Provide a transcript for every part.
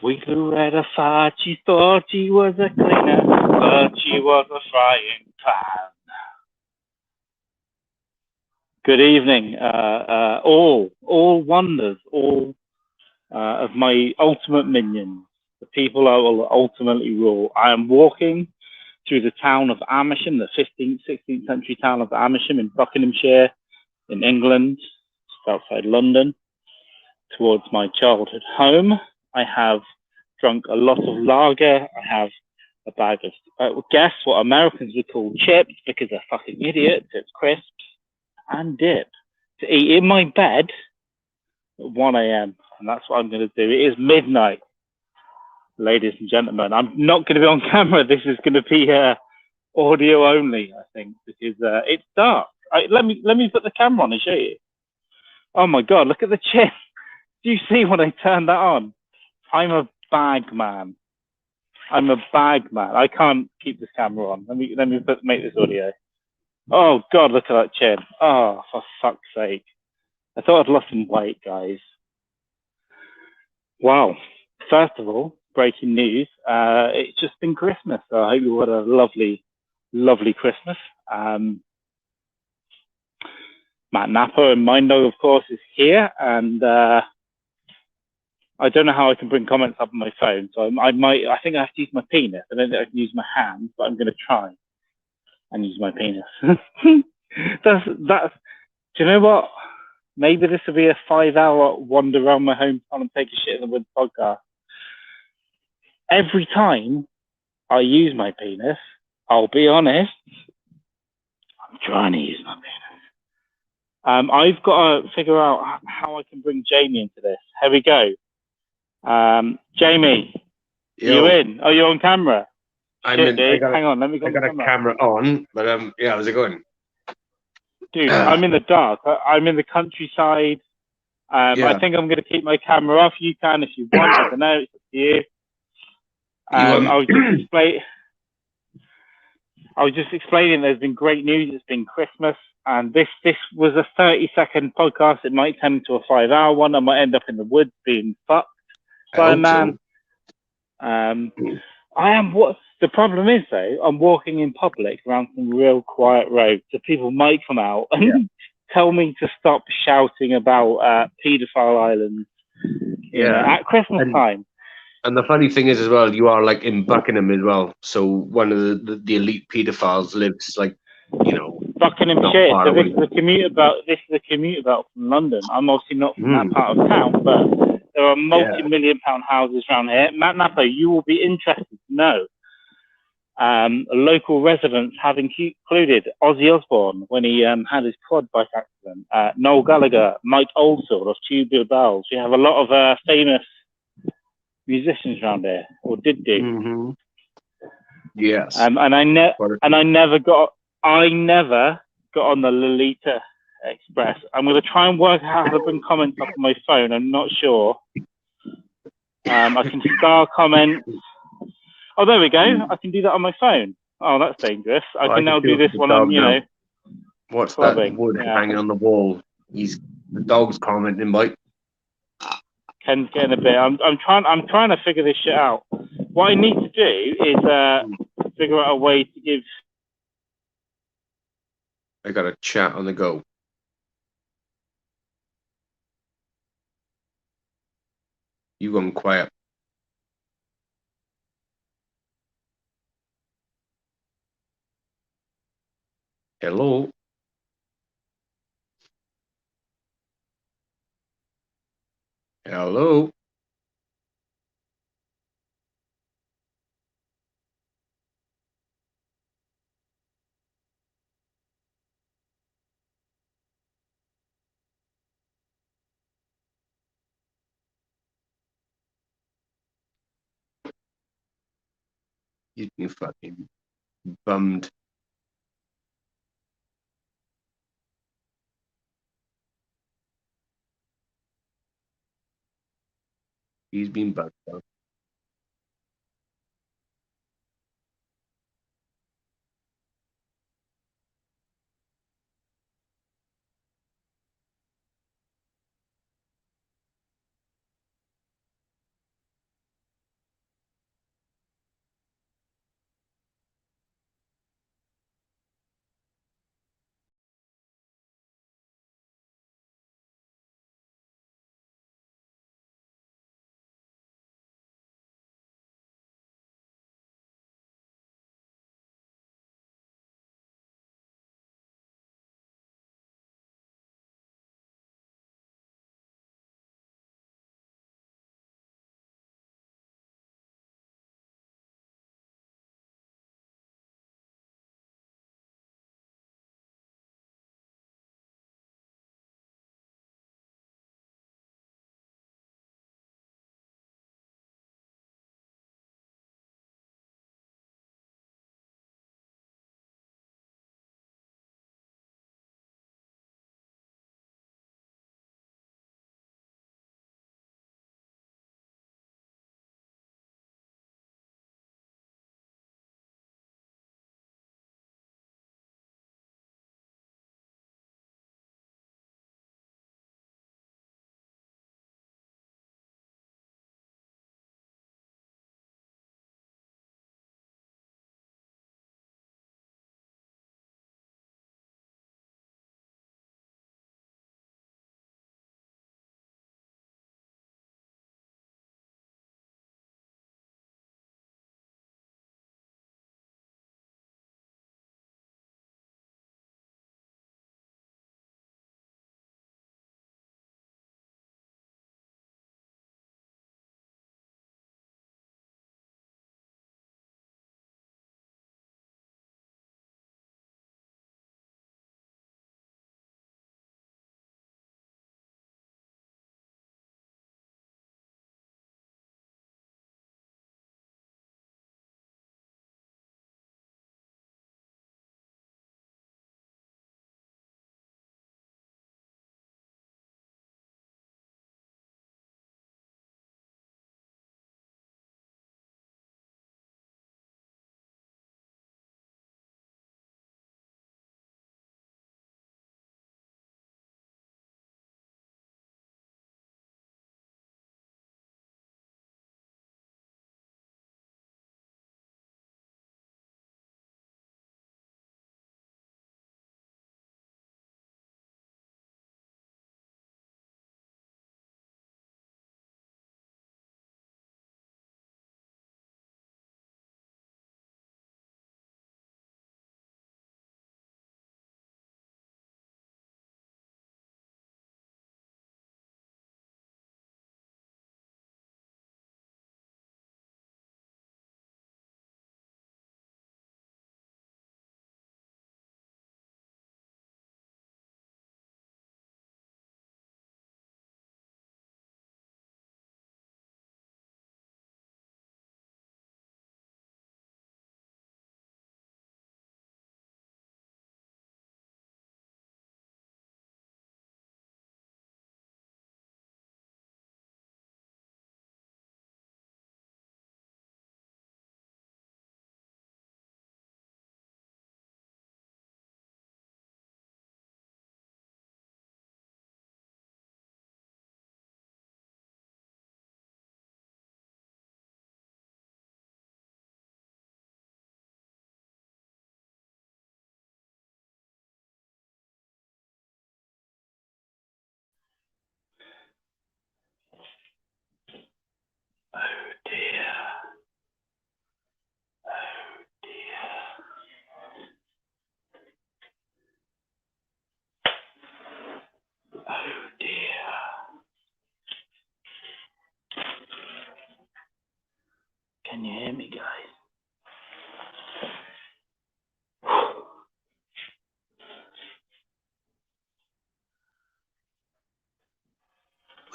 We flew at a fart. She thought she was a cleaner, but she was a frying pan. Good evening, all wonders, all of my ultimate minions, the people I will ultimately rule. I am walking through the town of Amersham, the 15th, 16th century town of Amersham in Buckinghamshire, in England, just outside London, towards my childhood home. I have drunk a lot of lager. I have a bag of, guess what Americans would call chips because they're fucking idiots. It's crisps and dip to eat in my bed at 1 a.m. And that's what I'm going to do. It is midnight, ladies and gentlemen. I'm not going to be on camera. This is going to be audio only, I think, because it's dark. Let me put the camera on and show you. Oh my God, look at the chin. Do you see when I turn that on? I'm a bag man. I'm a bag man. I can't keep this camera on. Let me make this audio. Oh God, look at that chin. Oh, for fuck's sake. I thought I'd lost some weight, guys. Wow. First of all, breaking news. It's just been Christmas, so I hope you had a lovely, lovely Christmas. Matt Napper and Mindo, of course, is here, and I don't know how I can bring comments up on my phone, so I think I have to use my penis. I don't think I can use my hands, but I'm going to try and use my penis. that's. Do you know what? Maybe this will be a 5-hour wander around my hometown and take a shit in the woods podcast. Every time I use my penis, I'll be honest, I'm trying to use my penis. I've got to figure out how I can bring Jamie into this. Here we go. Jamie, you in? Oh, you're on camera. I'm in. Hang on, let me go. I got a camera on, but yeah, how's it going? Dude, I'm in the dark. I'm in the countryside. Yeah. I think I'm going to keep my camera off. You can if you want. I don't know. It's up to you. I was just explaining there's been great news. It's been Christmas, and this was a 30-second podcast. It might turn into a 5-hour one. I might end up in the woods being fucked by a man. What the problem is though, I'm walking in public around some real quiet roads, so people might come out and tell me to stop shouting about paedophile islands at Christmas time. And the funny thing is as well, you are like in Buckingham as well. So one of the elite paedophiles lives like, Buckinghamshire. So this is a commute belt from London. I'm obviously not from that part of town, but there are multi-million-pound houses around here. Matt Napper, you will be interested to know. Local residents have included Ozzy Osbourne when he had his quad bike accident. Noel Gallagher, Mike Oldfield of Tubular Bells. We have a lot of famous musicians around here, or did do. Mm-hmm. Yes. And I never got on the Lolita Express. I'm going to try and work out how to bring comments up on my phone. I'm not sure. I can star comments. Oh, there we go. I can do that on my phone. Oh, that's dangerous. I can now do this when I'm, What's clubbing. That wood hanging on the wall? The dog's commenting, Mike. Ken's getting a bit. I'm trying to figure this shit out. What I need to do is figure out a way to give. I got a chat on the go. You gone quiet. Hello. Hello. You fucking bummed. He's been bugged out.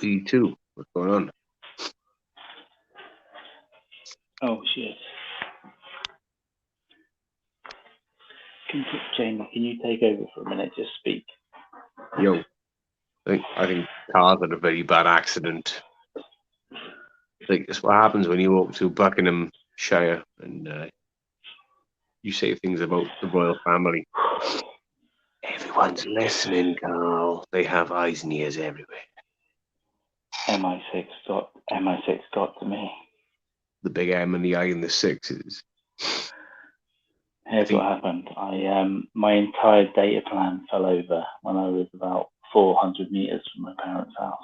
You too. What's going on? Oh shit. Jamie, can you take over for a minute? Just speak. Yo, I think Carl had a very bad accident. Like, it's what happens when you walk to Buckinghamshire and you say things about the royal family. Everyone's listening, Carl. They have eyes and ears everywhere. MI6 got to me. The big M and the I and the sixes. Here's what happened. My entire data plan fell over when I was about 400 meters from my parents' house.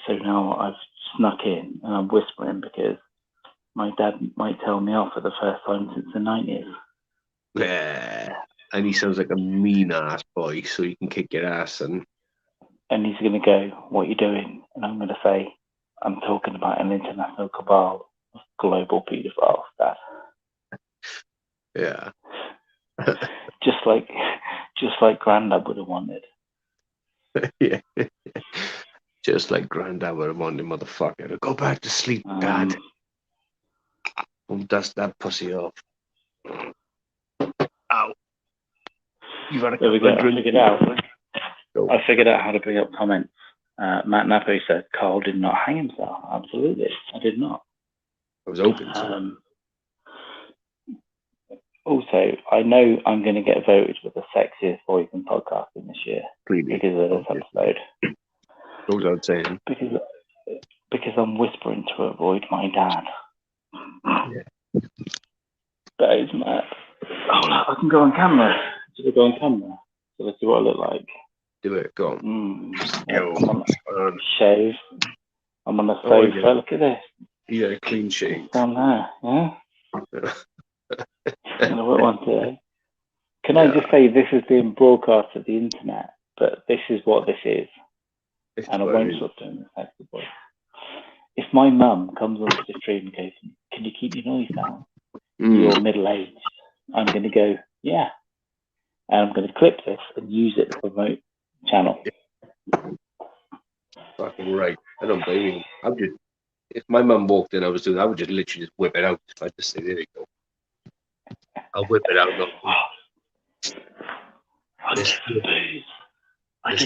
So now I've snuck in and I'm whispering because my dad might tell me off for the first time since the 90s. Yeah. And he sounds like a mean ass boy, so you can kick your ass. And he's going to go, "What are you doing?" And I'm going to say, "I'm talking about an international cabal of global paedophiles, Dad." Yeah. just like Grandad would have wanted. Yeah. Just like Grandad would have wanted, motherfucker, to go back to sleep, Dad. Don't dust that pussy off. Ow. You've had a There we go. I figured out how to bring up comments. Matt Napo said Carl did not hang himself. Absolutely, I did not. I was open to. Also, I know I'm going to get voted with the sexiest voice in podcasting this year because of this episode. Goes out saying. Because I'm whispering to avoid my dad. Yeah. That is mad. Oh, I can go on camera. Should I go on camera? So let's see what I look like. Do it. Go on. I'm on shave. I'm on a sofa. Look at this. You got a clean shave. It's down there, yeah? I'm going to work one today. Can I just say this is being broadcast to the internet, but this is what this is. And I won't stop doing this sexy voice. If my mum comes onto the stream and goes, "Can you keep your noise down? You're middle-aged." I'm going to go, "Yeah." And I'm going to clip this and use it to promote channel. Fucking right. I don't blame you. If my mum walked in, I would just literally just whip it out. I'd just say, "There you go." I'll whip it out. This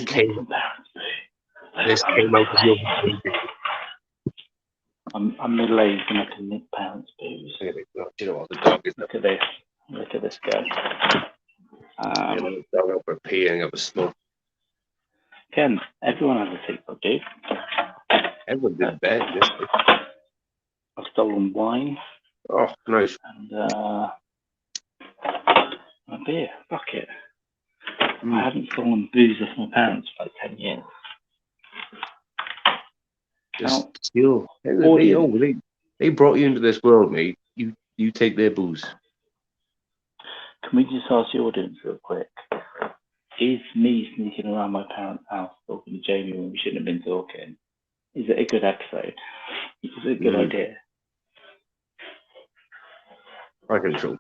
came out of your I'm middle-aged and I can nick parents' booze. Do you know what? The dog is... Look at this. Look at this guy. The dog up for peeing up a smoke. Ken, everyone has a TikTok, dude. Everyone did bad. I've stolen wine. Oh, nice. And a beer. Fuck it. I haven't stolen booze off my parents for like 10 years. Just steal. They brought you into this world, mate. You take their booze. Can we just ask the audience real quick? Is me sneaking around my parents' house talking to Jamie when we shouldn't have been talking? Is it a good episode? Is it a good idea? I think so.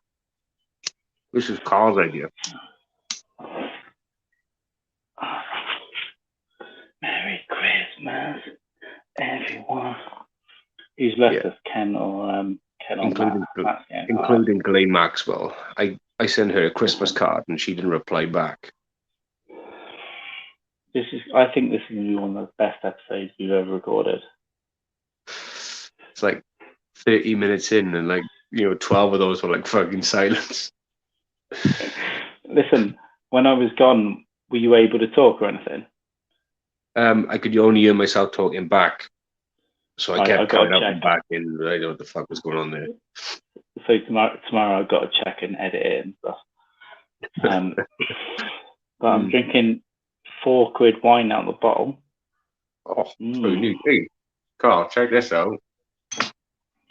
This is Carl's idea. Merry Christmas, everyone. Who's left us, Ken or including Ghislaine Maxwell. I sent her a Christmas card and she didn't reply back. I think this is going to be one of the best episodes we've ever recorded. It's like 30 minutes in and 12 of those were like fucking silence. Listen, when I was gone, were you able to talk or anything? I could only hear myself talking back. So I kept cutting out and back in. I don't know what the fuck was going on there. So tomorrow I've got to check and edit it and stuff. But I'm drinking £4 wine out of the bottle. Oh, so new. Hey, Carl, check this out.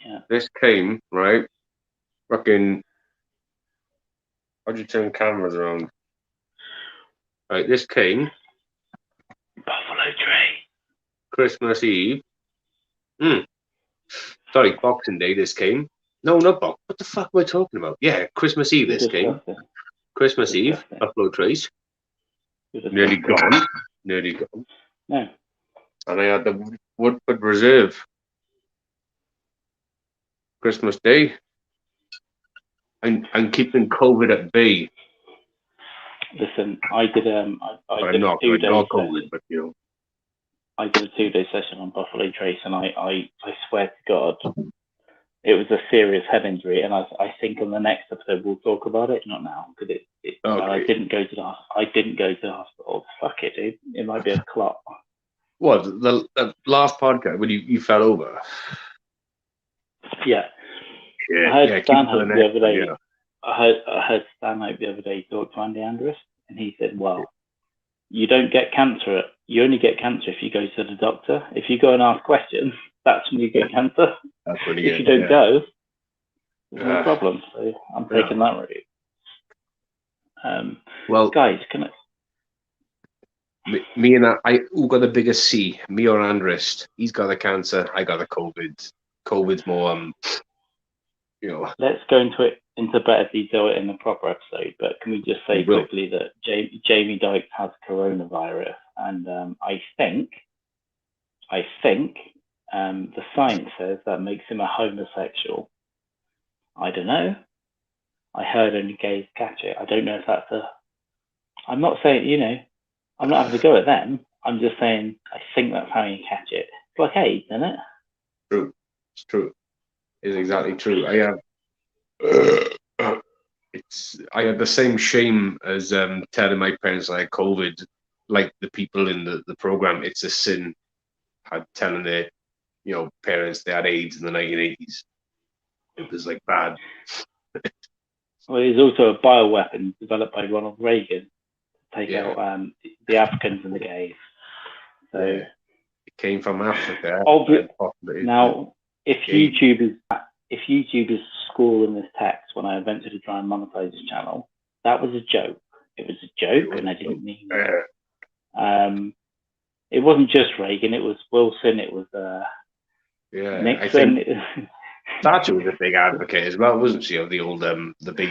Yeah. This came, right? Fucking. How'd you turn cameras around? Right, this came. Buffalo Trace. Christmas Eve. Sorry, Boxing Day this came. No, not Box. What the fuck am I talking about? Yeah, Christmas Eve this came. Christmas Eve, Buffalo Trace. Nearly gone. nearly gone. No. And I had the Woodford Reserve Christmas Day. And keeping COVID at bay. Listen, I did I did I'm a not 2-day COVID, session. but you know. I did a 2-day session on Buffalo Trace, and I swear to God, it was a serious head injury, and I think on the next episode we'll talk about it. Not now, because Okay. I didn't go to the hospital. Fuck it, dude. It might be a clot. What, the last podcast when you fell over? Yeah. Yeah, I heard keep Stan it for Hope the the next other one, day. yeah. I heard Stan Hope the other day talk to Andy Andrus, and he said, "Well, you don't get cancer. You only get cancer if you go to the doctor. If you go and ask questions, that's when you get cancer. That's when If you don't go, there's no problem." So I'm taking that route. Well, guys, can I? Me and who got the biggest C? Me or Andrist? He's got the cancer. I got the COVID. COVID's more, you know. Let's go into better detail in the proper episode. But can we just say quickly that Jamie Dykes has coronavirus, and I think the science says that makes him a homosexual. I don't know. I heard only gays catch it. I don't know if that's a. I'm not saying, I'm not having to go at them. I'm just saying I think that's how you catch it. It's like AIDS, isn't it? True. It's true. It's exactly true. I had the same shame as telling my parents I had COVID, like the people in the program. It's a sin. Had telling their parents they had AIDS in the 1980s. It was like bad. Well, it's also a bioweapon developed by Ronald Reagan to take out the Africans and the gays. So it came from Africa. Now, if YouTube is schooling this text when I eventually try and monetize this channel, that was a joke. It was a joke, and I didn't mean it. It wasn't just Reagan. It was Wilson. It was Nixon. I think Thatcher was a big advocate as well, wasn't she? Of the old the big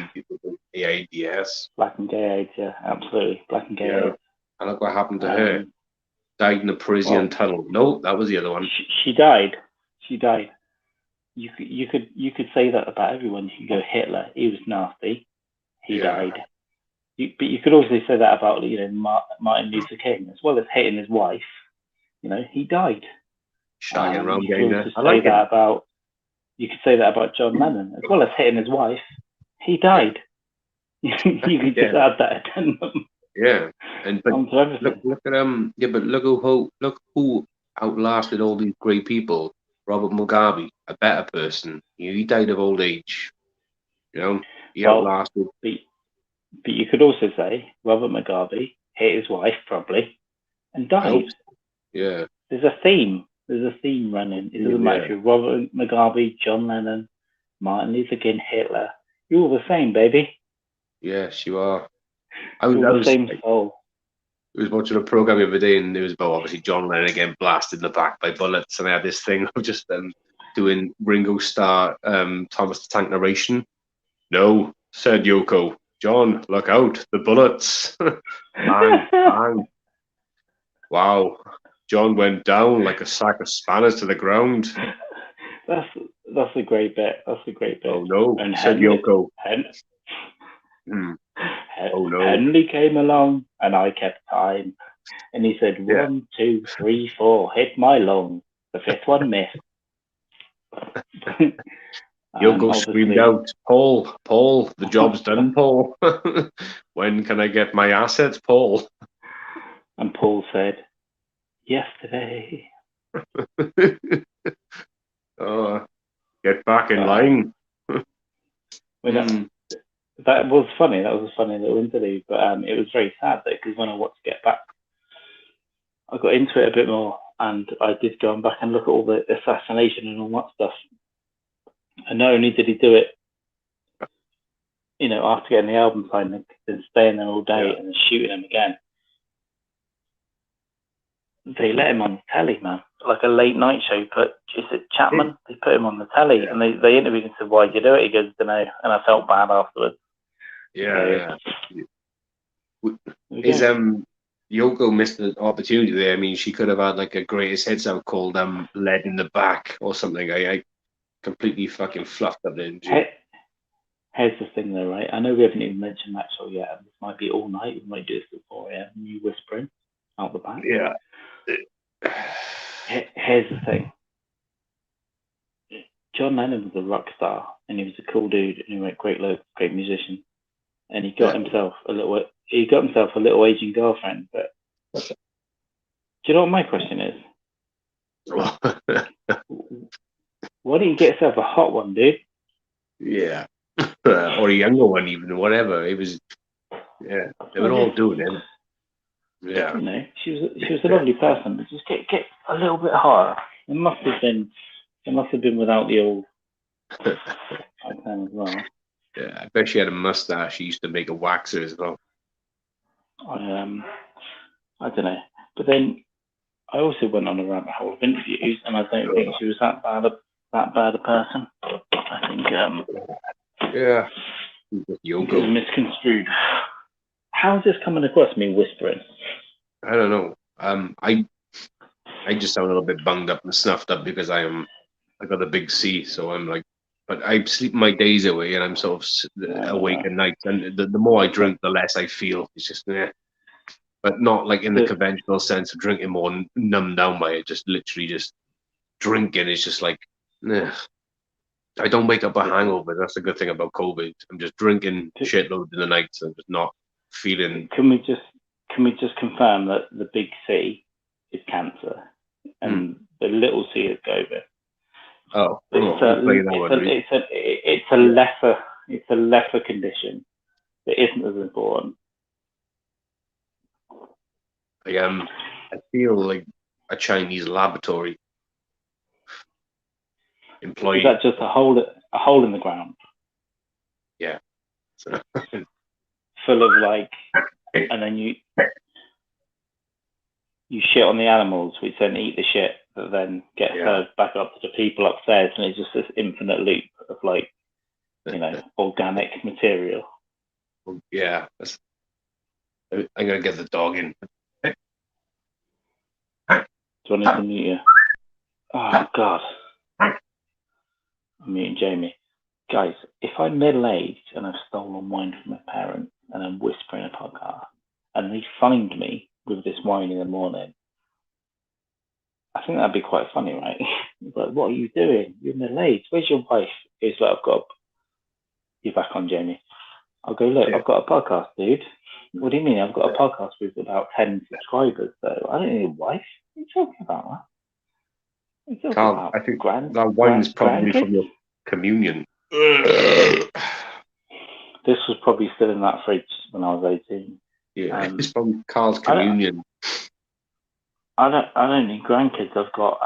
AIDS. Black and gay AIDS, yeah, absolutely. Black and gay AIDS. And look what happened to her. Died in a Parisian tunnel. No, that was the other one. She died. She died. You could say that about everyone. You could go Hitler. He was nasty. He died. But you could also say that about Martin Luther King, as well as hating his wife. He died. Shagging around You could say that about John Lennon, as well as hitting his wife. He died. You could just add that addendum. Yeah, but look at but look who outlasted all these great people. Robert Mugabe, a better person. He died of old age. He outlasted. But you could also say Robert Mugabe hit his wife probably and died. Yeah. There's a theme. There's a theme running. It doesn't matter if you're Robert Mugabe, John Lennon, Martin Luther King, Hitler. You're all the same, baby. Yes, you are. I was the same soul. I was watching a program the other day, and it was about obviously John Lennon getting blasted in the back by bullets, and I had this thing of just doing Ringo Starr, Thomas the Tank narration. No, said Yoko. John, look out, the bullets. Bang, bang. Wow. John went down like a sack of spanners to the ground. That's a great bit. That's a great bit. Oh no, said Yoko. Oh no. Henry came along and I kept time. And he said, 1, 2, 3, 4, hit my lung. The fifth one missed. Yoko screamed out, Paul, the job's done, Paul. When can I get my assets, Paul? And Paul said, yesterday. Oh, get back in line. That was funny. That was a funny little interlude, but it was very sad because when I watched Get Back, I got into it a bit more, and I did go back and look at all the assassination and all that stuff. And not only did he do it, after getting the album signed and staying there all day and then shooting him again, they let him on the telly, man. Like a late night show. Is it Chapman? They put him on the telly and they interviewed him and said, "Why'd you do it?" He goes, "I don't know." And I felt bad afterwards. Yeah. Is Yoko missed the opportunity there. I mean, she could have had like a greatest hits out called "Lead in the Back" or something. I completely fucking fluffed up, didn't she? Here's the thing, though, right? I know we haven't even mentioned Maxwell yet. And this might be all night. We might do this at 4 a.m. You whispering out the back. Yeah. Here's the thing. John Lennon was a rock star, and he was a cool dude, and he went great musician, and he got himself a little Asian girlfriend. But do you know what my question is? Why don't you get yourself a hot one, dude? Yeah. Or a younger one, even, whatever. It was, yeah, they were all doing it. Yeah. You know, she was a lovely person, but just get a little bit hotter. It must have been without the old as well. Yeah, I bet she had a mustache. She used to make a waxer as well. I don't know, but then I also went on a rabbit hole of interviews, and I don't think she was that bad a person. I think yeah, it was misconstrued. How's this coming across me whispering? I don't know. I just sound a little bit bunged up and snuffed up because I got a big C, so I'm like, but I sleep my days away and I'm sort of awake at night. And the more I drink, the less I feel. It's just, but not like in the conventional sense of drinking more numbed down by it. Just literally just drinking is just like, I don't wake up a hangover. That's the good thing about COVID. I'm just drinking shitloads in the nights and just not feeling. Can we just confirm that the big C is cancer and the little C is COVID? Oh, it's a lesser condition that isn't as important. I feel like a Chinese laboratory employee. Is that just a hole in the ground? Yeah. Full of like, and then you shit on the animals, which then eat the shit that then gets served back up to the people upstairs, and it's just this infinite loop of like, organic material. Yeah. I'm gonna get the dog in. Do you want to mute you? Oh God. I'm muting Jamie. Guys, if I'm middle-aged and I've stolen wine from my parents and I'm whispering a podcast and they find me with this wine in the morning, I think that'd be quite funny, right? Like, what are you doing? You're middle-aged. Where's your wife? It's like, you're back on, Jamie. I'll go, look, I've got a podcast, dude. What do you mean? I've got a podcast with about 10 subscribers, though. I don't need a wife. What are you talking about, man? Carl, I think that wine is probably from your communion. This was probably still in that fridge when I was 18. Yeah, it's from Carl's communion. I don't need grandkids. I've got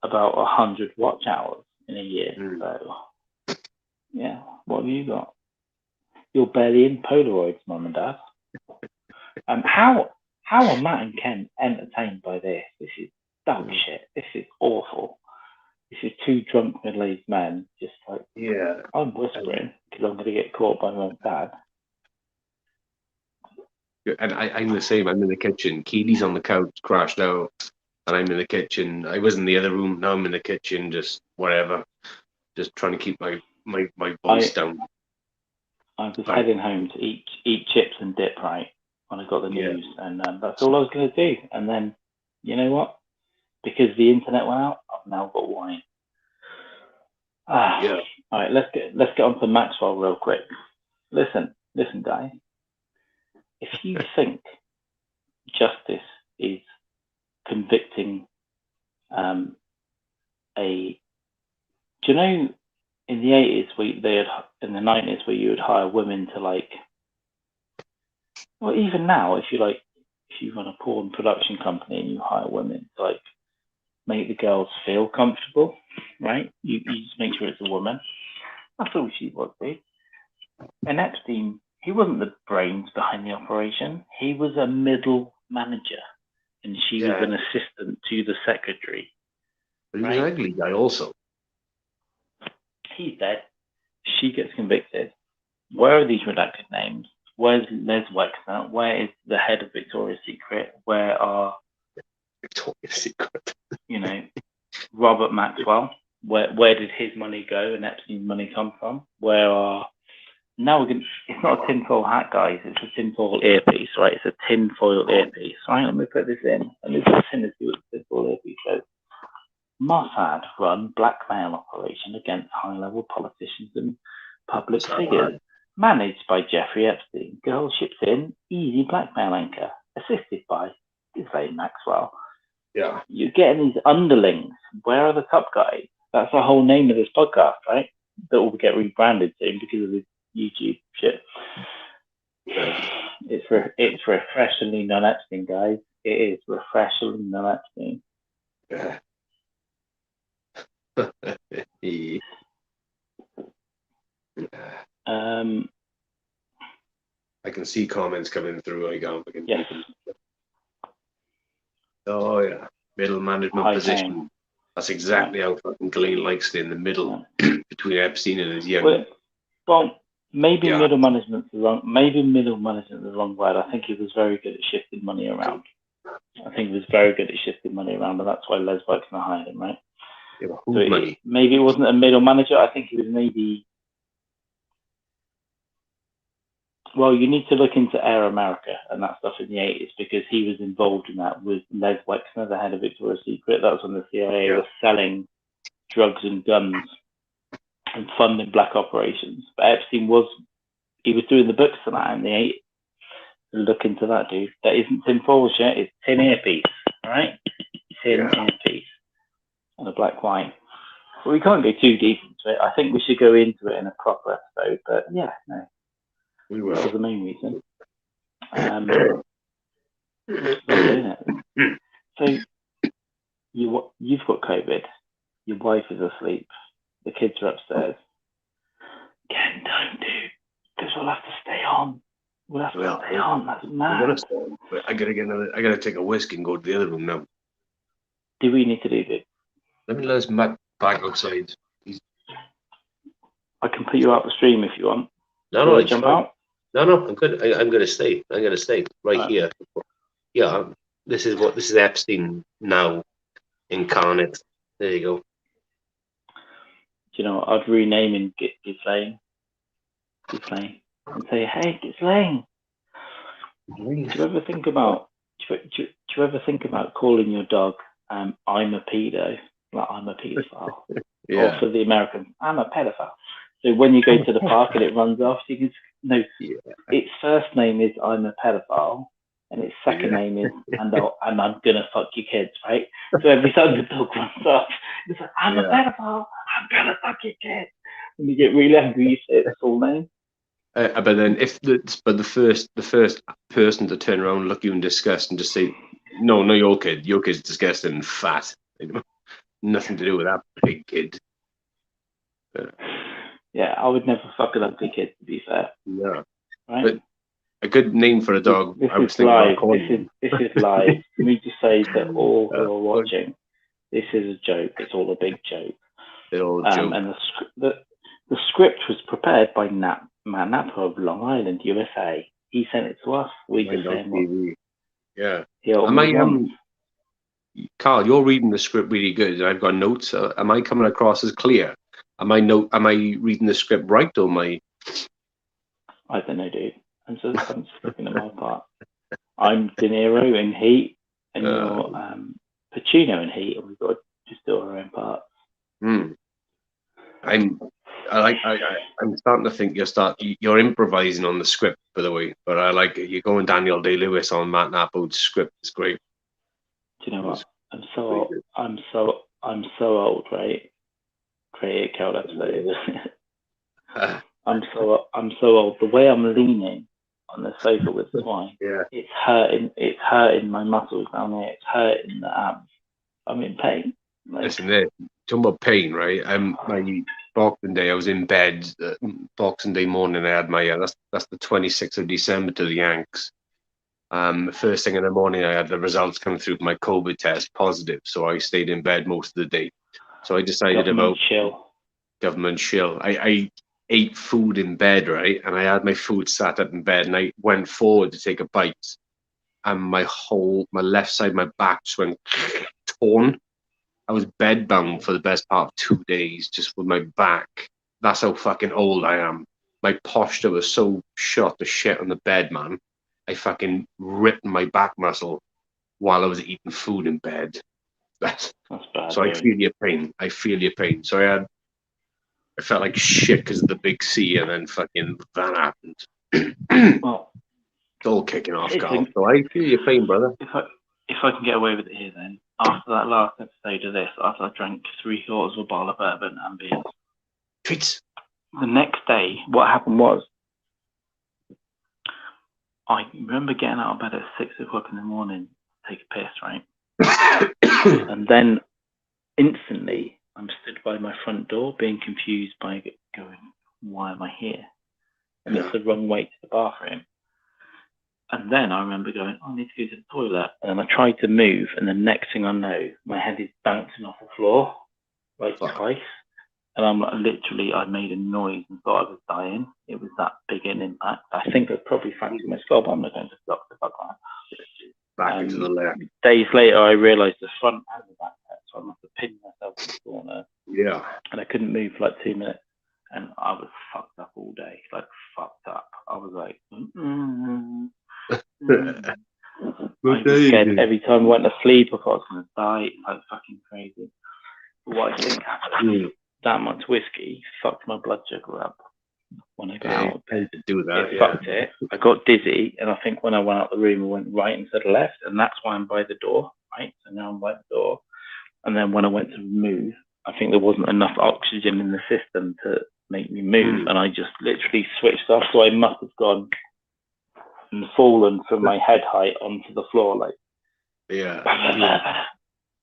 about 100 watch hours in a year. So, yeah, what have you got? You're barely in Polaroids, Mum and Dad. How are Matt and Ken entertained by this? This is dog shit. This is awful. This is two drunk middle-aged men just like, I'm whispering because I'm going to get caught by my dad. And I'm the same. I'm in the kitchen. Keely's on the couch, crashed out, and I'm in the kitchen. I was in the other room. Now I'm in the kitchen, just whatever, just trying to keep my voice down. I was heading home to eat chips and dip, right, when I got the news, and that's all I was going to do. And then, you know what? Because the internet went out, I've now got wine. All right, let's get on to Maxwell real quick. Listen, guys. If you think justice is convicting do you know in the 80s in the 90s where you would hire women to like, well, even now if you run a porn production company and you hire women to like make the girls feel comfortable, right? You just make sure it's a woman. That's all she was, dude. And Epstein, he wasn't the brains behind the operation. He was a middle manager, and she was an assistant to the secretary. But he was an ugly guy also. He's dead. She gets convicted. Where are these redacted names? Where's Les Wexner? Where is the head of Victoria's Secret? Where are Victoria's Secret? Robert Maxwell? Where did his money go and Epstein's money come from? Where are now we're gonna, it's not a tinfoil hat, guys. It's a tinfoil earpiece, right? It's a tinfoil earpiece, right? Let me put this in. Let me put this in and see what the tinfoil earpiece says. Mossad run blackmail operation against high-level politicians and public figures, managed by Jeffrey Epstein. Girl ships in, easy blackmail anchor, assisted by Ghislaine Maxwell. Yeah. You're getting these underlings. Where are the top guys? That's the whole name of this podcast, right? That will get rebranded soon because of this YouTube shit. It's refreshingly non-Epstein, guys. It is refreshingly non-Epstein. Yeah. I can see comments coming through. Yes. Oh yeah, middle management position. Paying. That's exactly how fucking Ghislaine likes it, in the middle between Epstein and his young. Well, maybe middle management's the wrong. Maybe middle management is the wrong word. I think he was very good at shifting money around. And that's why Les Wexner hired him, right? Yeah, whose money? Maybe it wasn't a middle manager. I think he was maybe. Well, you need to look into Air America and that stuff in the 80s because he was involved in that with Les Wexner, the head of Victoria's Secret. That was when the CIA was selling drugs and guns and funding black operations. But Epstein was doing the books for that in the 80s. Look into that, dude. That isn't tinfoil shit. It's tin earpiece, all right? Tin earpiece and a black wine. Well, we can't go too deep into it. I think we should go into it in a proper episode. But yeah, no. We will. That was the main reason. Not doing it. So you've got COVID. Your wife is asleep. The kids are upstairs. Ken, don't do, because we'll have to stay on. We'll have to stay on. That's mad. I gotta take a whiskey and go to the other room now. Do we need to do this? Let me let us back outside. I can put you out the stream if you want. No, jump out. No, I'm good. I'm gonna stay. I'm gonna stay right here. Yeah, this is Epstein now incarnate. There you go. Do you know what? I'd rename him Ghislaine. Ghislaine. And say, hey, Ghislaine. Do you ever think about calling your dog I'm a pedo? Like, I'm a pedophile. Or for the Americans, I'm a pedophile. So when you go to the park and it runs off, you can know its first name is I'm a pedophile, and its second name is and I'm gonna fuck your kids, right? So every time the dog runs off, it's like I'm a pedophile, I'm gonna fuck your kids. When you get really angry, you say its full name. But then the first person to turn around, look you in disgust, and just say, no, your kid's disgusting and fat. Nothing to do with that big kid. Yeah, I would never fuck an ugly kid, to be fair. Yeah. Right? But a good name for a dog. This is live. This is live. Let me just say to all who are watching, this is a joke. It's all a big joke. It's all a joke. And the script was prepared by Matt Napper of Long Island, USA. He sent it to us. We just sent it. Yeah. Carl, you're reading the script really good. I've got notes. Am I coming across as clear? Am I reading the script right, or am I? I don't know, dude. I'm just looking at my part. I'm De Niro in Heat, and you're Pacino in Heat, and we've got to just do our own parts. I'm starting to think you're improvising on the script, by the way. But I like it. You're going Daniel Day-Lewis on Matt Nappo's script. It's great. Do you know what? I'm so old, right? Create a count episode. I'm so old. The way I'm leaning on the sofa with the wine, it's hurting my muscles down there. It's hurting the abs. I'm in pain. Listen, talking about pain, right? My Boxing Day, I was in bed. Boxing Day morning, I had my that's the 26th of December to the Yanks. First thing in the morning, I had the results come through my COVID test positive, so I stayed in bed most of the day. So I decided Government shill. I ate food in bed, right? And I had my food sat up in bed, and I went forward to take a bite, and my left side, my back just went torn. I was bedbound for the best part of 2 days just with my back. That's how fucking old I am. My posture was so shot to shit on the bed, man. I fucking ripped my back muscle while I was eating food in bed. That's bad. So I feel your pain. I feel your pain. So I felt like shit because of the big C, and then fucking that happened. Well, it's all kicking off, it's Carl. So I feel your pain, brother. if I can get away with it here, then after that last episode of this, after I drank 3/4 of a bottle of bourbon and beers, Treats. the next day, what happened was, I remember getting out of bed at 6 o'clock in the morning to take a piss, right? And then instantly, I'm stood by my front door being confused by going, why am I here? And it's the wrong way to the bathroom. And then I remember going, I need to go to the toilet. And then I tried to move, and the next thing I know, my head is bouncing off the floor, like twice. And I'm like, literally, I made a noise and thought I was dying. It was that big an impact. I think I probably fractured my skull, but I'm not going to stop the fuck that. Back into the left. Days later, I realised the front and the back hurt, so I must have pinned myself in the corner. Yeah. And I couldn't move for like 2 minutes. And I was fucked up all day, like fucked up. I was like, I was scared every time I went to sleep. I thought I was going to die. It's like fucking crazy. But what I think happened, that much whiskey fucked my blood sugar up when I got out. To do that, it fucked it. I got dizzy, and I think when I went out the room, I went right instead of left, and that's why I'm by the door, right? So now I'm by the door. And then when I went to move, I think there wasn't enough oxygen in the system to make me move, and I just literally switched off. So I must have gone and fallen from my head height onto the floor, like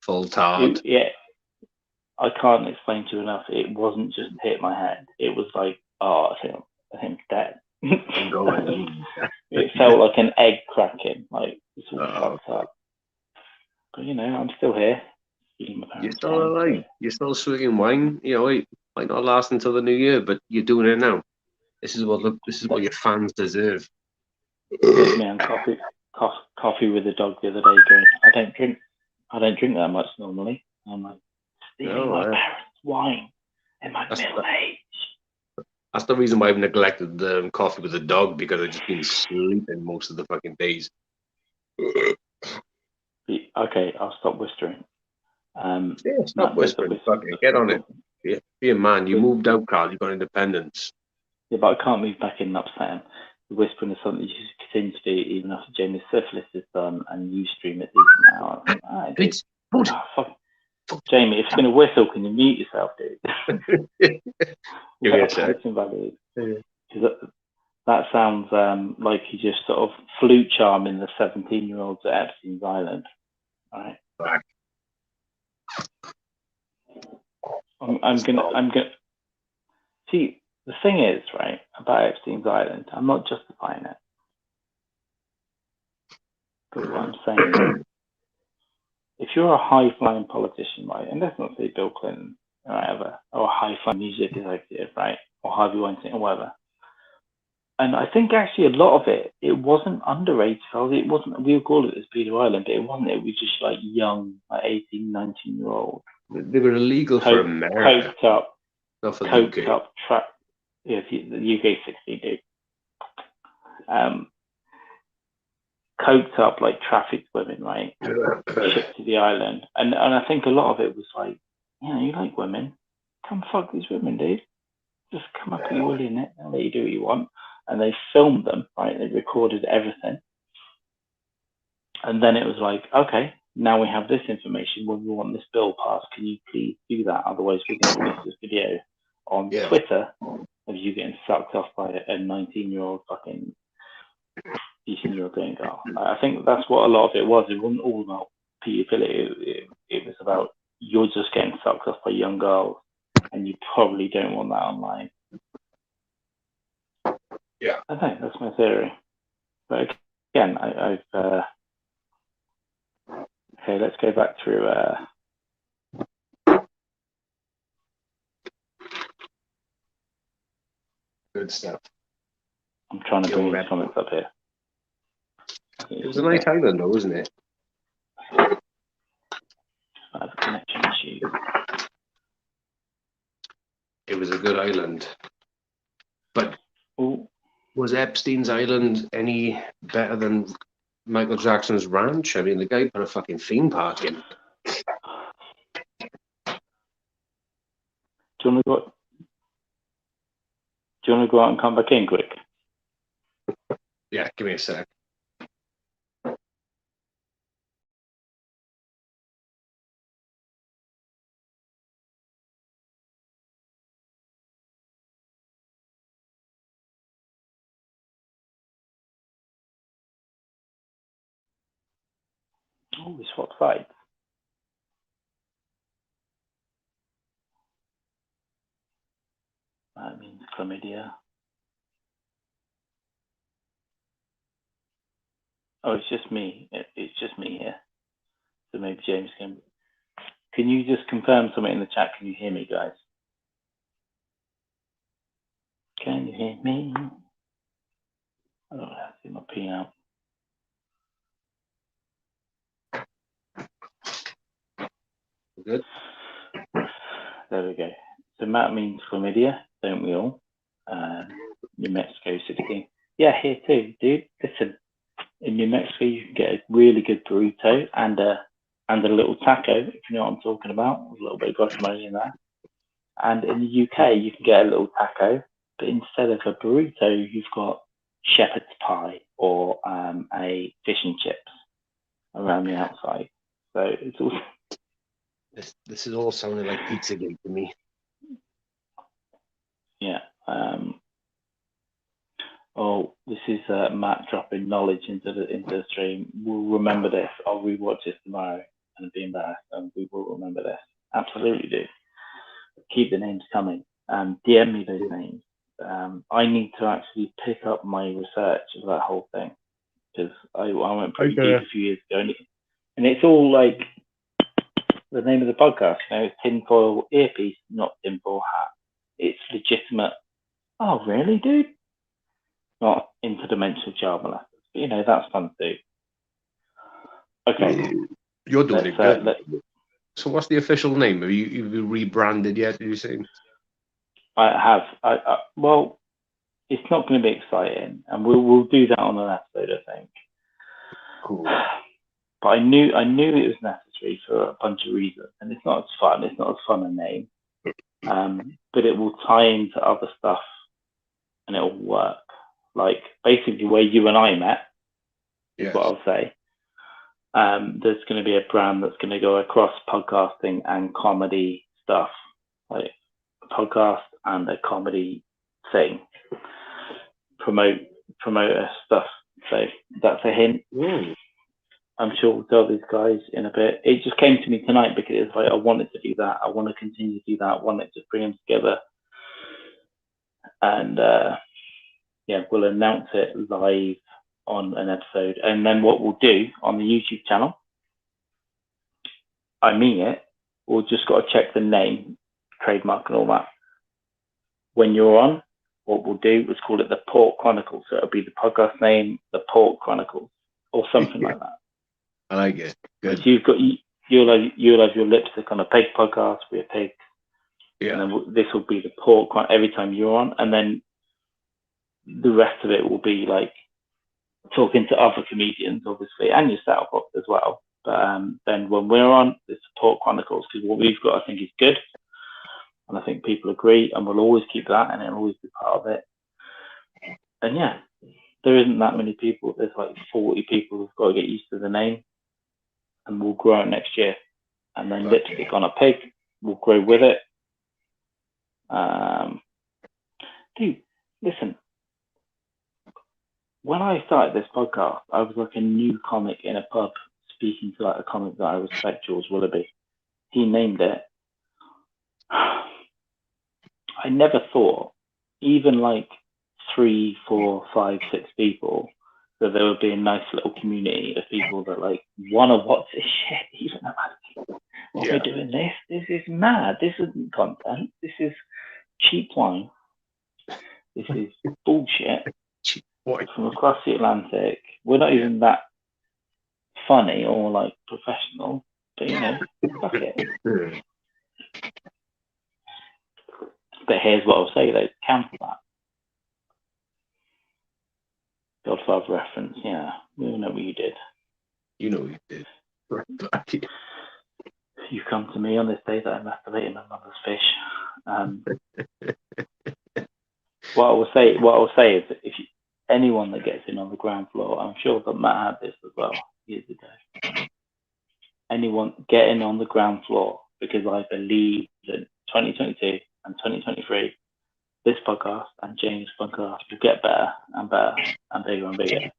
full tard. Yeah, I can't explain to you enough. It wasn't just hit my head. It was like, I think I'm dead. It felt like an egg cracking, like it's all fucked up. But you know, I'm still here. You're still alive. You're still swigging wine. You know, it might not last until the new year, but you're doing it now. This is what your fans deserve. Man, coffee with the dog the other day. Going, I don't drink that much normally. I'm like, stealing my parents' wine in my middle age. That's the reason why I've neglected the coffee with the dog, because I've just been sleeping most of the fucking days. Okay, I'll stop whispering. Stop whispering. Fucking get on it. Be a man. You moved out, Carl. You got independence. Yeah, but I can't move back in and upset him. The whispering is something you should continue to do even after Jamie's syphilis is done and you stream it decent now. Jamie, if you're going to whistle, can you mute yourself, dude? That sounds like you just sort of flute charming the 17-year-olds at Epstein's Island. All right. I'm gonna. See, the thing is, right, about Epstein's Island, I'm not justifying it. But what I'm saying, if you're a high-flying politician, right, and let's not say Bill Clinton or whatever, or a high-flying music executive, right, or Harvey Weinstein or whatever, and I think actually a lot of it wasn't underage. It wasn't, we would call it as Peter Island, but it wasn't. It was just like young, like 18, 19-year-old. They were illegal for America. Coked up. Not for the UK. Yeah, the UK 16, dude. Coked up, like trafficked women, right? Shipped to the island. And I think a lot of it was like, you like women. Come fuck these women, dude. Just come up with your willy in it and let you do what you want. And they filmed them, right? They recorded everything. And then it was like, okay, now we have this information. When we want this bill passed, can you please do that? Otherwise, we're going to release this video on Twitter of you getting sucked off by a 19-year-old fucking 18-year-old going girl. I think that's what a lot of it was. It wasn't all about pedophilia. It was about you're just getting sucked off by young girls, and you probably don't want that online. Yeah, I think that's my theory. But again, okay, let's go back through. Good stuff. I'm trying to bring these comments up here. It was a nice island, though, wasn't it? I have a connection issue. It was a good island. But Ooh. Was Epstein's island any better than Michael Jackson's ranch? I mean, the guy put a fucking theme park in. Do you want to go out and come back in quick? Yeah, give me a sec. Oh, we swapped sides. That means chlamydia. Oh, it's just me. It's just me here. So maybe James can. Can you just confirm something in the chat? Can you hear me, guys? Can you hear me? I don't know. I see my P out. Good. There we go. So Matt means chlamydia, don't we all? New Mexico City. Yeah, here too, dude. Listen, in New Mexico you can get a really good burrito and a little taco, if you know what I'm talking about. With a little bit of guacamole in there. And in the UK you can get a little taco, but instead of a burrito, you've got shepherd's pie or a fish and chips around the outside. So it's all. This is all sounding like Pizzagate to me. Yeah. Oh, this is Matt dropping knowledge into the stream. We'll remember this. I'll rewatch this tomorrow and be embarrassed, and we will remember this. Absolutely do. Keep the names coming. DM me those names. I need to actually pick up my research of that whole thing, because I went pretty deep a few years ago, and it's all like the name of the podcast. You know, it's tinfoil earpiece, not tinfoil hat. It's legitimate. Oh, really, dude? Not interdimensional child molesters. But, you know, that's fun too. Okay. You're doing it good. So what's the official name? Have you rebranded yet, did you say? I have. Well, it's not going to be exciting, and we'll do that on an episode, I think. Cool. But I knew it was necessary for a bunch of reasons, and it's not as fun. It's not as fun a name, but it will tie into other stuff, and it'll work. Like basically where you and I met, is what I'll say. There's going to be a brand that's going to go across podcasting and comedy stuff, like a podcast and a comedy thing. Promote our stuff. So that's a hint. Ooh. I'm sure we'll tell these guys in a bit. It just came to me tonight because it's like I wanted to do that. I want to continue to do that. I wanted to bring them together. And yeah, we'll announce it live on an episode. And then what we'll do on the YouTube channel, I mean it, we'll just got to check the name, trademark and all that. When you're on, what we'll do is call it the Pork Chronicles. So it'll be the podcast name, the Pork Chronicles, or something like that. I like it. Good. So you'll have your lipstick on a pig podcast with a pig. Yeah. And then this will be the Pork every time you're on, and then the rest of it will be like talking to other comedians, obviously, and yourself as well. But then when we're on, it's Pork Chronicles, because what we've got, I think, is good, and I think people agree, and we'll always keep that, and it'll always be part of it. And yeah, there isn't that many people. There's like 40 people who've got to get used to the name, and we'll grow it next year. And then lipstick on a pig, we'll grow with it. Dude, listen. When I started this podcast, I was like a new comic in a pub speaking to like a comic that I respect, George Willoughby. He named it. I never thought, even like 3, 4, 5, 6 people, that there would be a nice little community of people that like want to watch this shit. Even though we're doing this. This is mad. This isn't content. This is cheap wine. This is bullshit What? from across the Atlantic. We're not even that funny or like professional, but fuck it. But here's what I'll say though, counter that. Godfather reference, yeah. We all know what you did. You know you did. You come to me on this day that I masturbated my mother's fish. What I will say is that if anyone that gets in on the ground floor, I'm sure that Matt had this as well years ago. Anyone getting on the ground floor, because I believe that 2022 and 2023, this podcast and James' podcast will get better and better and bigger and bigger.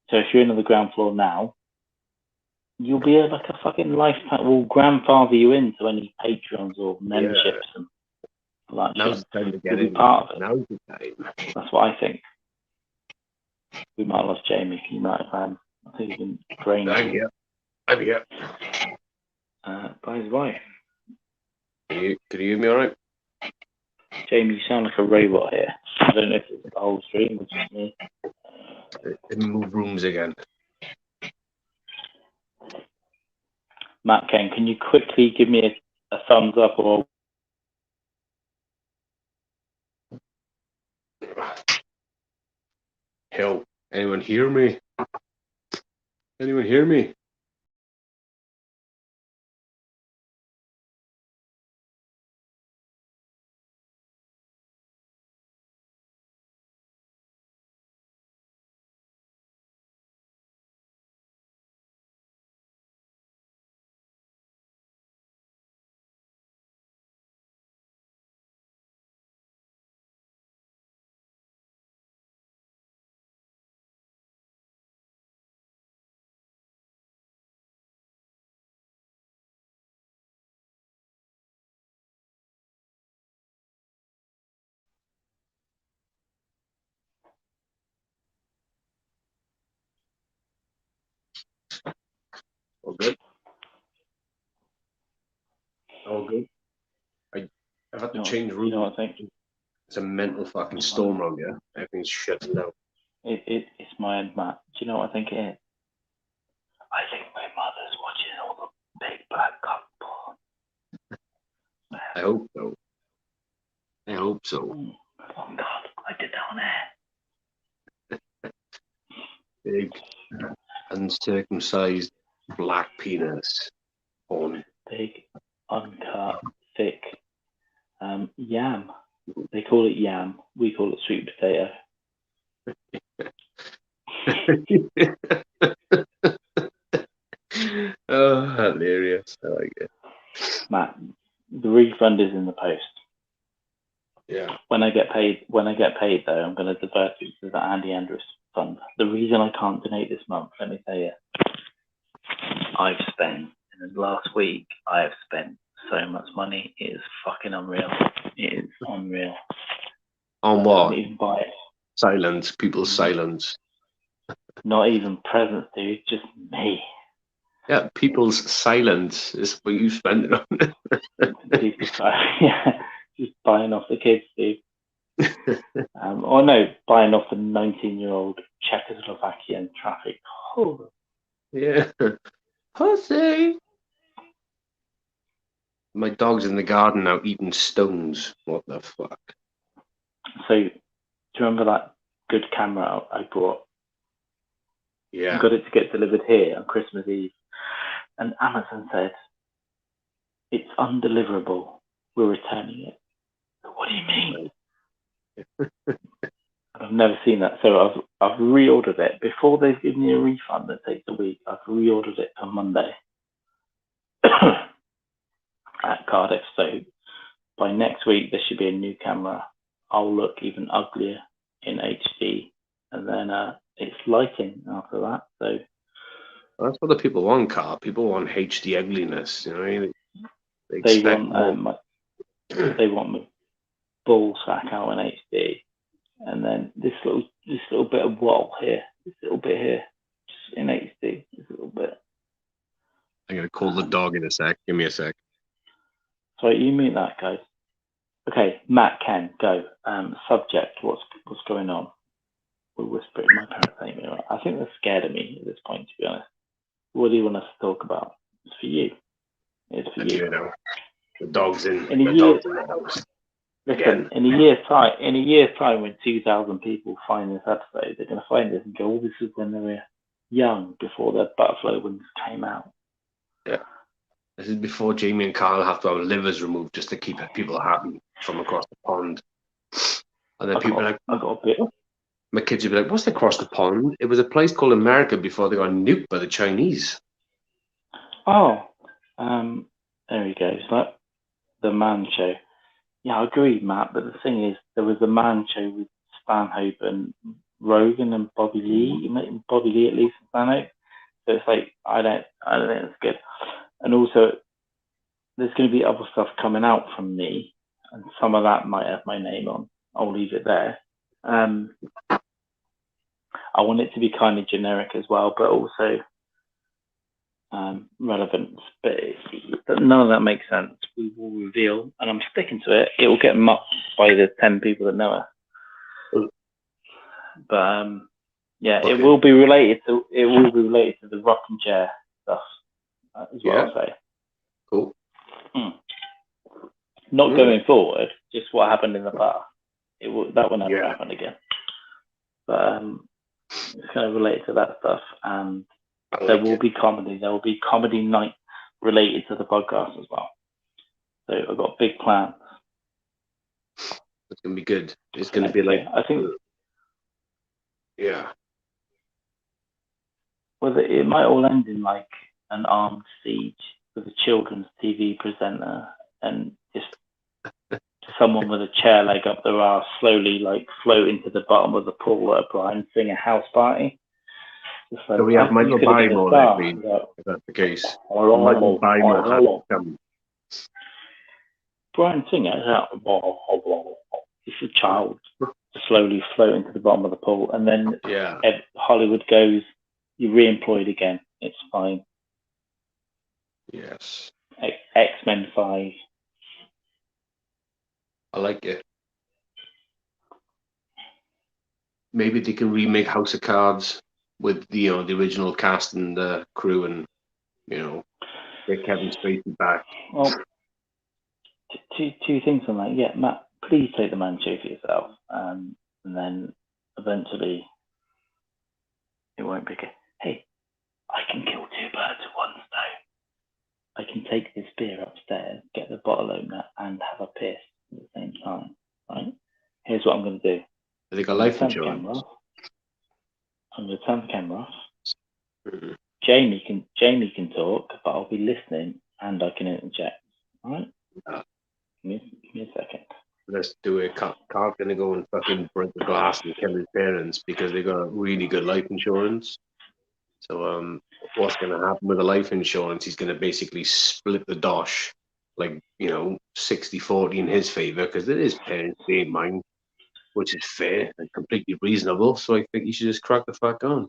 So if you're in on the ground floor now, you'll be like a fucking lifetime. We'll grandfather you into any Patreons or memberships and like now's the time to get in. Part of it. Now's the time. That's what I think. We might have lost Jamie. He might have had. I think he's been drained. I'm here. By his wife. Can you hear me all right? Jamie, you sound like a robot here. I don't know if it's the whole stream or just me. Move rooms again. Matt Ken, can you quickly give me a thumbs up or Hell, anyone hear me? Anyone hear me? All good? All good? I've had to change rooms. You know what I think? It's a mental fucking storm around here. Everything's shutting down. It's my end, Matt. Do you know what I think it is? I think my mother's watching all the big black cock porn. I hope so. I hope so. Oh God, I did that on air. Big, uncircumcised black penis porn. Big, uncut, thick yam. They call it yam. We call it sweet potato. Oh, hilarious. I like it. Matt, the refund is in the post. Yeah. When I get paid though, I'm going to divert it to the Andy Andrews fund. The reason I can't donate this month, let me tell you, I've spent in the last week, I have spent so much money. It is fucking unreal. It is unreal. On what? Don't even buy it. Silence. People's silence. Not even presents, dude. Just me. Yeah, people's silence is what you spend it on. Yeah, just buying off the kids, dude. Or no, buying off the 19-year-old Czechoslovakian traffic. Oh. Yeah. Pussy. My dog's in the garden now eating stones. What the fuck? So, do you remember that good camera I bought? Yeah. I got it to get delivered here on Christmas Eve. And Amazon said, it's undeliverable. We're returning it. What do you mean? I've never seen that. So I've reordered it. Before they've given me a refund that takes a week, I've reordered it for Monday at Cardiff. So by next week, there should be a new camera. I'll look even uglier in HD. And then it's lighting after that. So that's what the people want, Carl. People want HD ugliness. You know what I mean? They want my ball sack out in HD, and then this little bit of wall here, this little bit here, just in HD, this little bit. I'm gonna call the dog in a sec. Give me a sec. So you mean that, guys? Okay, Matt, Ken, go. Subject, what's going on? We'll whisper it in my parents' name. I think they're scared of me at this point, to be honest. What do you want us to talk about? It's for you. It's for And you. you know, the dogs in In a the year, dogs in the house listen. again. In a year's time, when 2,000 people find this episode, they're going to find this and go, "Oh, this is when they were young, before the butterfly wings came out." Yeah, this is before Jamie and Carl have to have livers removed just to keep people happy from across the pond. And then people are like, I got a bit. my kids would be like, "What's across the pond?" It was a place called America before they got nuked by the Chinese. Oh, there we go. It's like the Man Show. Yeah, I agree, Matt. But the thing is, there was a Man Show with Stanhope and Rogan and Bobby Lee. Bobby Lee at least and Stanhope. So it's like I don't think it's good. And also, there's going to be other stuff coming out from me, and some of that might have my name on. I'll leave it there. I want it to be kind of generic as well, but also relevance. But none of that makes sense. We will reveal, and I'm sticking to it. It will get mocked by the 10 people that know us. But yeah, Okay. it will be related to the rocking chair stuff as well. Yeah. I'll say. Cool. Not going forward, just what happened in the past. That will never happen again. But it's kind of related to that stuff, and there will be comedy. There will be comedy nights related to the podcast as well. So I've got big plans. It's gonna be good. It's gonna be like, I think. Yeah. Well, it might all end in like an armed siege with a children's TV presenter and just someone with a chair leg up their ass slowly like float into the bottom of the pool at a Brian Singer house party. So we have Michael Barrymore there, please, if that's the case. Michael Barrymore has to come. Brian Singer is a child to slowly float into the bottom of the pool, and then Hollywood goes, "You're re-employed again. It's fine." Yes. X-Men 5. I like it. Maybe they can remake House of Cards with the original cast and the crew, and get Kevin Spacey back. Well, two things on that. Yeah, Matt, please take the Man Show for yourself, and then eventually it won't be good. Hey, I can kill two birds with one stone. I can take this beer upstairs, get the bottle opener, and have a piss at the same time. Right? Here's what I'm going to do. I think I life insurance. I'm going to turn the camera off. Mm-hmm. Jamie can talk, but I'll be listening and I can interject. All right? Give me a second. Let's do it. Carl's going to go and fucking break the glass and kill his parents because they got really good life insurance. So what's going to happen with the life insurance? He's going to basically split the dosh, like 60-40 in his favor, because it is parents, they ain't mine, which is fair and completely reasonable. So I think you should just crack the fuck on.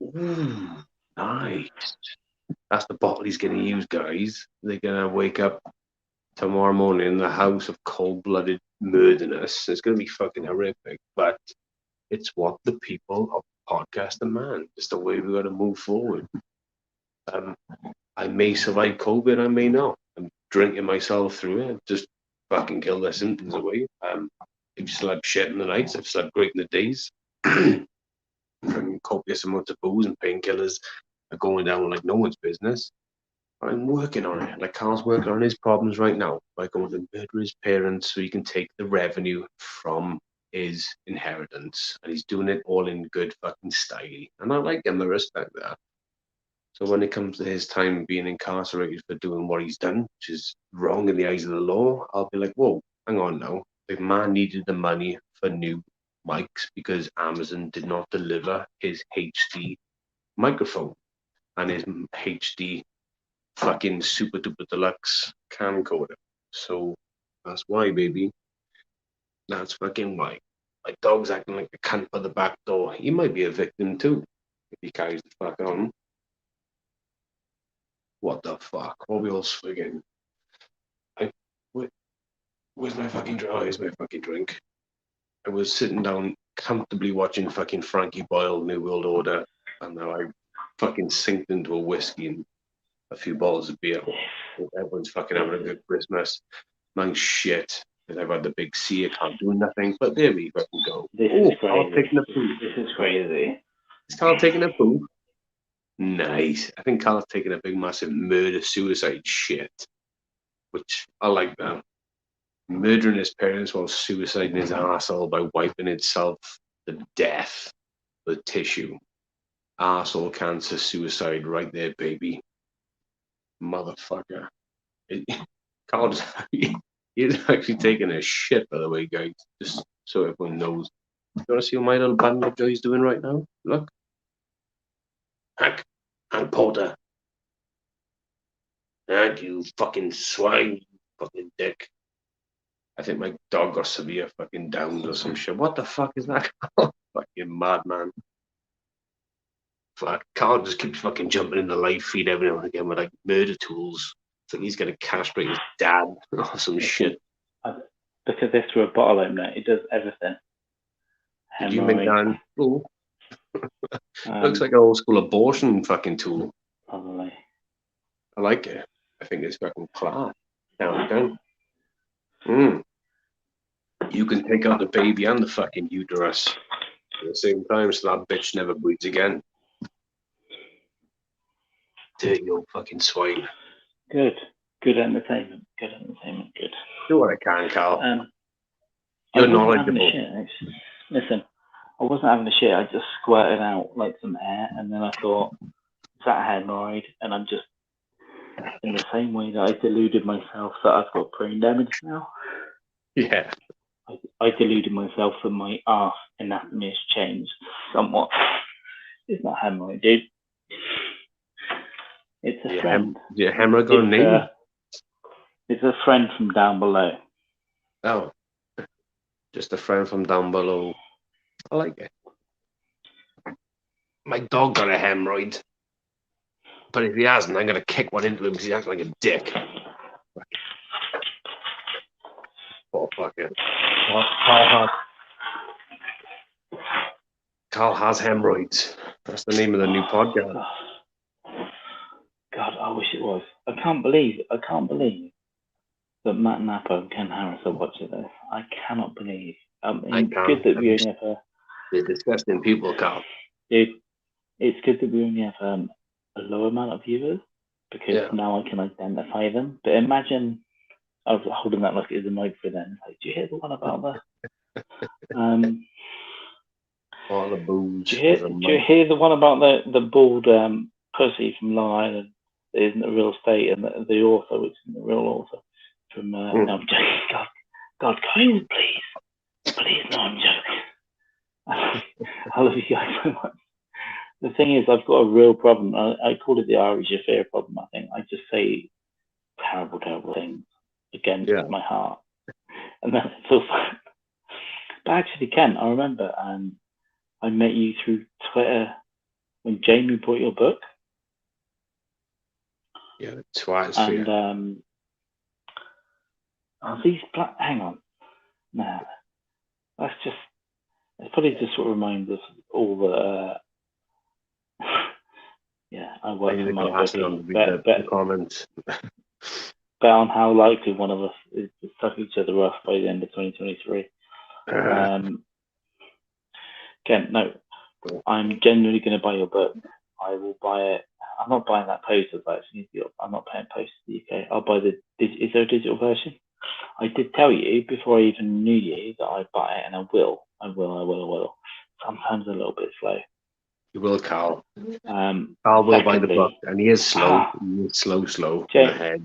Ooh, nice. That's the bottle he's going to use, guys. They're going to wake up tomorrow morning in the house of cold-blooded murderness. It's going to be fucking horrific, but it's what the people of podcast demand. It's the way we got to move forward. I may survive COVID, I may not. I'm drinking myself through it. Just fucking kill the symptoms away. I've slept shit in the nights. I've slept great in the days. Drinking copious amounts of booze and painkillers are going down like no one's business. I'm working on it. Like Carl's working on his problems right now by going to murder his parents so he can take the revenue from his inheritance. And he's doing it all in good fucking style. And I like him, I respect that. So when it comes to his time being incarcerated for doing what he's done, which is wrong in the eyes of the law, I'll be like, whoa, hang on now. The man needed the money for new mics because Amazon did not deliver his HD microphone and his HD fucking super duper deluxe camcorder. So that's why, baby. That's fucking why. My dog's acting like a cunt by the back door. He might be a victim too if he carries the fuck on. What the fuck? What are we all swigging? Where's my fucking drink? Oh, here's my fucking drink. I was sitting down comfortably watching fucking Frankie Boyle New World Order, and now I fucking sinked into a whiskey and a few bottles of beer. Everyone's fucking having a good Christmas. Mine's shit. And I've had the big C, I can't do nothing. But there we fucking go. This is crazy. Taking a poo. This is crazy. Is Carl taking a poo? Nice. I think Carl's taking a big, massive murder-suicide shit. Which I like that. Murdering his parents while suiciding his arsehole by wiping itself to death with tissue. Arsehole cancer suicide right there, baby. Motherfucker. Carl he's actually taking a shit, by the way, guys. Just so everyone knows. You want to see what my little bandit Joey's doing right now? Look. Hank Porter. And you fucking swine, fucking dick. I think my dog got severe fucking downs or some shit. What the fuck is that? Fucking madman. Fuck, Carl just keeps fucking jumping in the live feed every now and again with like murder tools. It's like he's gonna castrate his dad or some shit. Because this through a bottle opener, it does everything. Did you make that? Oh. Looks like an old school abortion fucking tool. Probably. I like it. I think it's fucking class. Down. You can take out the baby and the fucking uterus at the same time, so that bitch never breeds again. Dirty old fucking swine. Good entertainment. Good. Do what I can, Carl. You're knowledgeable. Listen, I wasn't having a shit. I just squirted out like some air, and then I thought, is that a hemorrhoid? And I'm just in the same way that I deluded myself that I've got brain damage now. Yeah. I deluded myself that my arse anatomy has changed somewhat. It's not hemorrhoid, dude. It's a friend. Your hemorrhoid got a name? It's a friend from down below. Oh. Just a friend from down below. I like it. My dog got a hemorrhoid. But if he hasn't, I'm going to kick one into him because he acts like a dick. Oh, fuck it. Carl has hemorrhoids. That's the name of the new podcast. God, I wish it was. I can't believe that Matt Napper and Ken Harris are watching this. I cannot believe. It's good that we only have They're disgusting people, Carl. Dude, it's good that we only have a low amount of viewers because now I can identify them. But imagine I was holding that like it's a mic for them. Like, do you hear the one about the all the booze? Do you hear the one about the bald pussy from Long Island that isn't a real state and the author, which isn't the real author from no, I'm joking. God, please, no, I'm joking. I love you guys so much. The thing is, I've got a real problem. I call it the Irish affair problem. I think I just say terrible things against my heart, and then it feels like. But actually, Ken, I remember I met you through Twitter when Jamie bought your book. Yeah, twice. And are these black? Hang on, no, that's just. It's probably just sort of reminds us all that. I work for my the comments. Bet on how likely one of us is to suck each other off by the end of 2023. Ken, no, I'm genuinely going to buy your book. I will buy it. I'm not buying that poster. I'm not paying post to the UK. I'll buy is there a digital version? I did tell you before I even knew you that I'd buy it, and I will. Sometimes a little bit slow. You will, Carl. Carl will buy the book, and he is slow. He is slow in the head.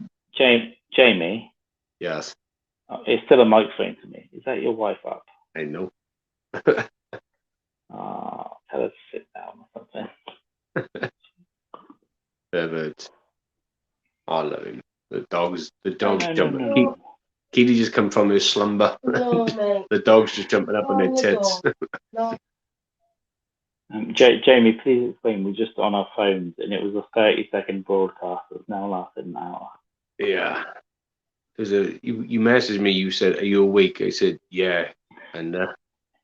Jamie? Yes? It's still a microphone to me. Is that your wife up? I know. Tell her to sit down or something. But I love him. The dog's jumping. No. Keely just come from his slumber. No, the dog's just jumping up on their tits. No. Jamie, please explain. We're just on our phones, and it was a 30-second broadcast that's now lasted an hour. Yeah. you messaged me. You said, "Are you awake?" I said, "Yeah." And do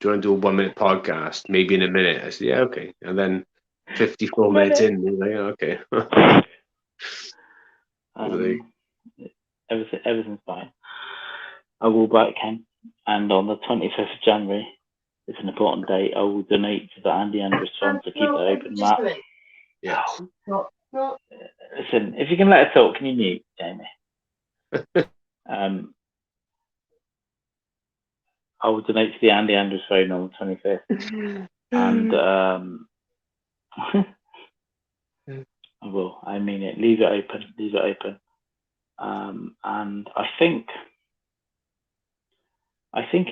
you want to do a 1 minute podcast? Maybe in a minute. I said, "Yeah, okay." And then 54 minutes in, you're like, "Okay." Everything's fine. I will back Ken, and on the 25th of January, it's an important date. I will donate to the Andy Andrews Fund to keep it open, Matt. Yeah. Listen, if you can let us talk, can you mute, Jamie? I will donate to the Andy Andrews Fund on the 25th, and I will. I mean it. Leave it open. Leave it open. And I think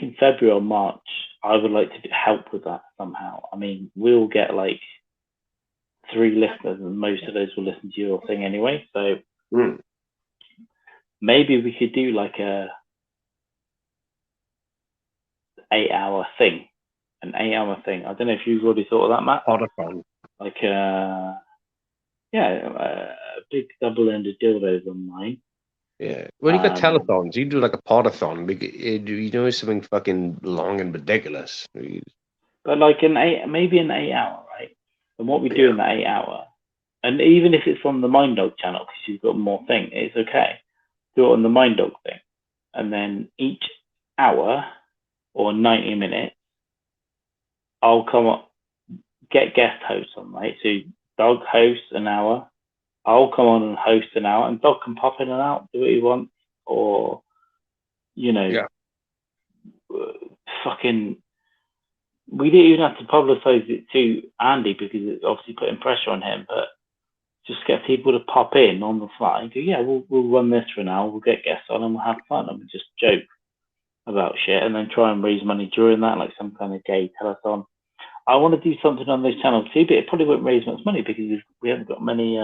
in February or March, I would like to help with that somehow. I mean, we'll get like 3 listeners, and most of those will listen to your thing anyway. So maybe we could do like a 8-hour thing, an 8-hour thing. I don't know if you've already thought of that, Matt. Podathon. Like a big double-ended dildos on mine. Yeah. When you got telethons, you do like a podathon. You know, something fucking long and ridiculous. But like maybe an 8-hour, right? And what we do in that 8-hour, and even if it's on the Mind Dog channel, because you've got more thing, it's okay. Do it on the Mind Dog thing. And then each hour or 90 minutes, I'll come up, get guest hosts on, right? So Doug hosts an hour, I'll come on and host an hour, and Doug can pop in and out, do what he wants, or, you know, fucking, we didn't even have to publicize it to Andy because it's obviously putting pressure on him, but just get people to pop in on the fly and go, yeah, we'll run this for an hour, we'll get guests on and we'll have fun, and we'll just joke about shit, and then try and raise money during that, like some kind of gay telethon. I want to do something on those channels too, but it probably won't raise much money because we haven't got many, we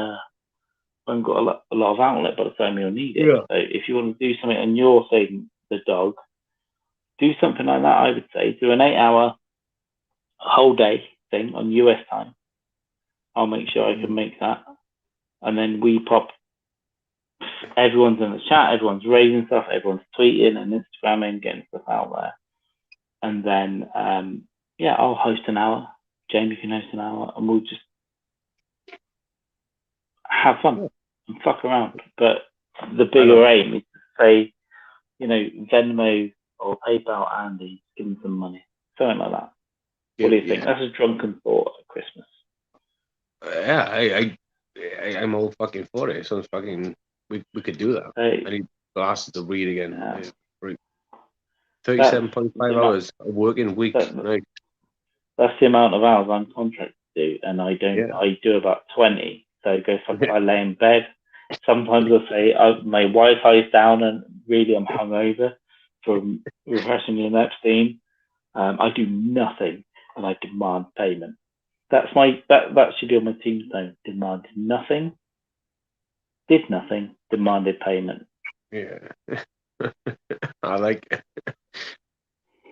haven't got a lot of outlet by the time you'll need it. Yeah. So if you want to do something on your thing, the dog, do something like that. I would say do an 8-hour whole day thing on US time. I'll make sure I can make that, and then we pop. Everyone's in the chat. Everyone's raising stuff. Everyone's tweeting and Instagramming, getting stuff out there, and then I'll host an hour. Jamie can host an hour, and we'll just have fun and fuck around. But the bigger aim is to say, you know, Venmo or PayPal Andy, give him some money, something like that. What do you think? That's a drunken thought at Christmas. I'm all fucking for it. So fucking, we could do that. I need glasses to read again. Yeah. 37.5 hours a working week. That's the amount of hours I'm contracted to do, and I don't. Yeah. I do about 20. So go fuck. I lay in bed. Sometimes I'll say my Wi-Fi's down, and really I'm hungover from repressing Non-Epstein. I do nothing, and I demand payment. That's that should be on my tombstone. Demand nothing, did nothing, demanded payment. Yeah, I like it.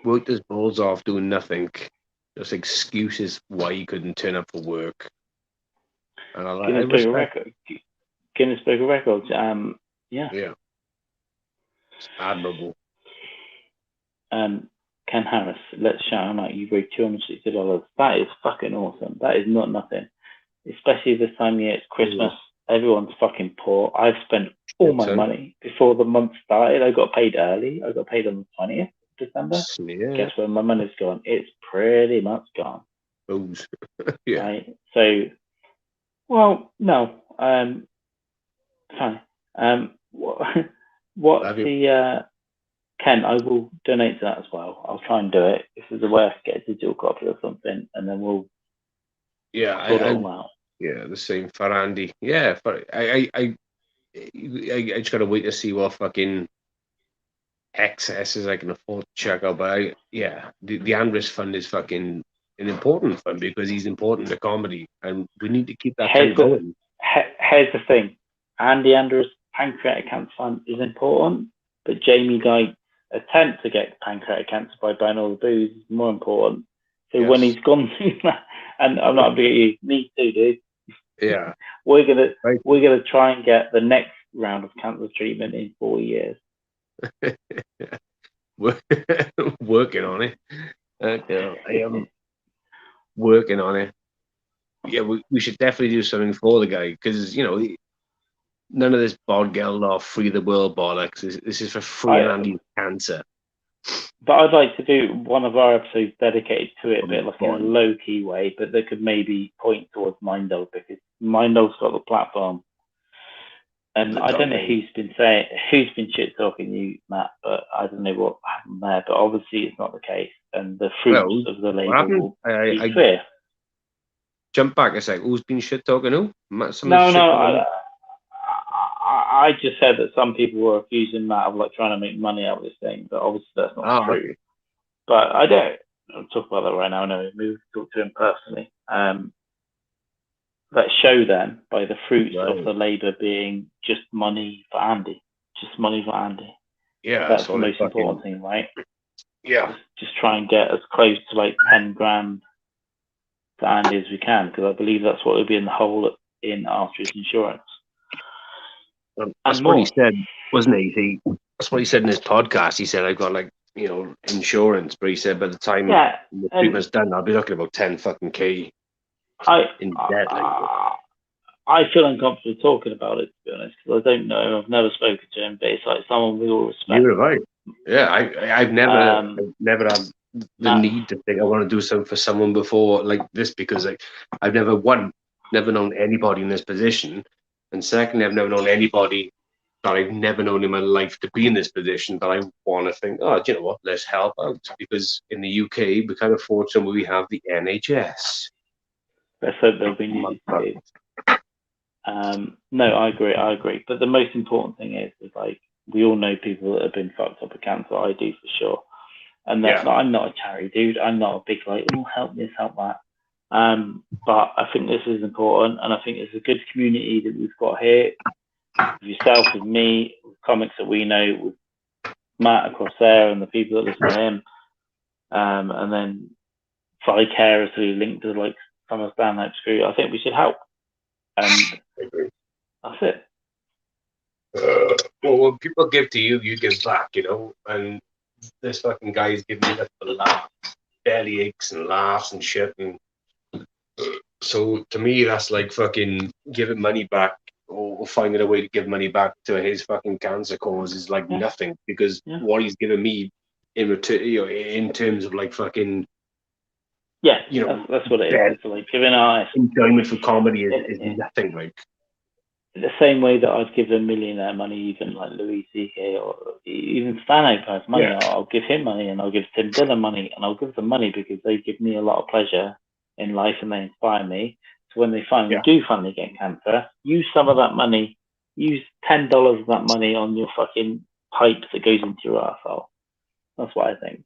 Worked his balls off doing nothing. Just excuses why he couldn't turn up for work. And I like Guinness Book of Records. Yeah. It's admirable. Ken Harris, let's shout him out. You raised $260. That is fucking awesome. That is not nothing. Especially this time of year, it's Christmas. Everyone's fucking poor. I've spent all my money before the month started. I got paid early. I got paid on the 20th of December. Yeah. Guess where my money's gone? It's pretty much gone. Yeah. Right? So, well, no. Fine. What's the... Ken, I will donate to that as well. I'll try and do it. If there's a way I can get a digital copy or something, and then we'll sort it all out. Yeah, the same for Andy. Yeah, I just gotta wait to see what fucking excesses I can afford to check out. But the Andrews Fund is fucking an important fund because he's important to comedy, and we need to keep that thing going. Here's the thing: Andy Andrews Pancreatic Cancer Fund is important, but Jamie Guy attempt to get pancreatic cancer by buying all the booze is more important. So when he's gone through that, and I'm not being you, me too, dude. Yeah, we're gonna try and get the next round of cancer treatment in 4 years. Working on it. I am working on it. Yeah, we should definitely do something for the guy because none of this bod girl or free the world bollocks. This is for free and Andy's cancer. But I'd like to do one of our episodes dedicated to it, a bit like in a low key way, but that could maybe point towards Mindell because Mindell's got the platform. And I don't know who's been shit talking you, Matt, but I don't know what happened there. But obviously, it's not the case, and the fruits of the label will be clear. Jump back a sec. Who's been shit talking? Who? I just said that some people were accusing Matt of like trying to make money out of this thing, but obviously that's not true. Okay. But I don't talk about that right now. No, we talk to him personally. That show then by the fruits of the labour being just money for Andy. Just money for Andy. Yeah. That's the most important thing, right? Yeah. Just try and get as close to like 10 grand to Andy as we can, because I believe that's what would be in the hole in after his insurance. That's what he said, wasn't he? That's what he said in his podcast. He said, I've got like, insurance, but he said by the time the treatment's done, I'll be looking about 10 fucking K. I feel uncomfortable talking about it, to be honest, because I don't know. I've never spoken to him, but it's like someone we all respect. Neither have I. Yeah, I've never had the need to think I want to do something for someone before like this, because I've never known anybody in this position, and secondly, I've never known anybody that I've never known in my life to be in this position that I want to think, oh, do you know what? Let's help out, because in the UK we kind of fortunate we have the NHS. Let's hope they'll be needed to do. No, I agree. But the most important thing is like we all know people that have been fucked up with cancer. I do for sure. And I'm not a charity dude. I'm not a big like, oh, help this, help that. But I think this is important, and I think it's a good community that we've got here. With yourself, with me, with comics that we know, with Matt across there, and the people that listen to him, and then vicariously linked to like some of stand-up screw. I think we should help. And that's it. Well, when people give to you, you give back, and this fucking guy is giving me that laugh, belly aches and laughs and shit, and so to me that's like fucking giving money back or finding a way to give money back to his fucking cancer cause is like nothing, because what he's giving me in return, in terms of like fucking that's what it is. It's like giving our enjoyment for comedy is nothing. Like the same way that I'd give a millionaire money, even like Louis C.K. or even Stan has money, I'll give him money, and I'll give Tim Dillon money, and I'll give them money because they give me a lot of pleasure in life and they inspire me. So when they finally get cancer, use some of that money, use $10 of that money on your fucking pipe that goes into your arsehole. That's what I think.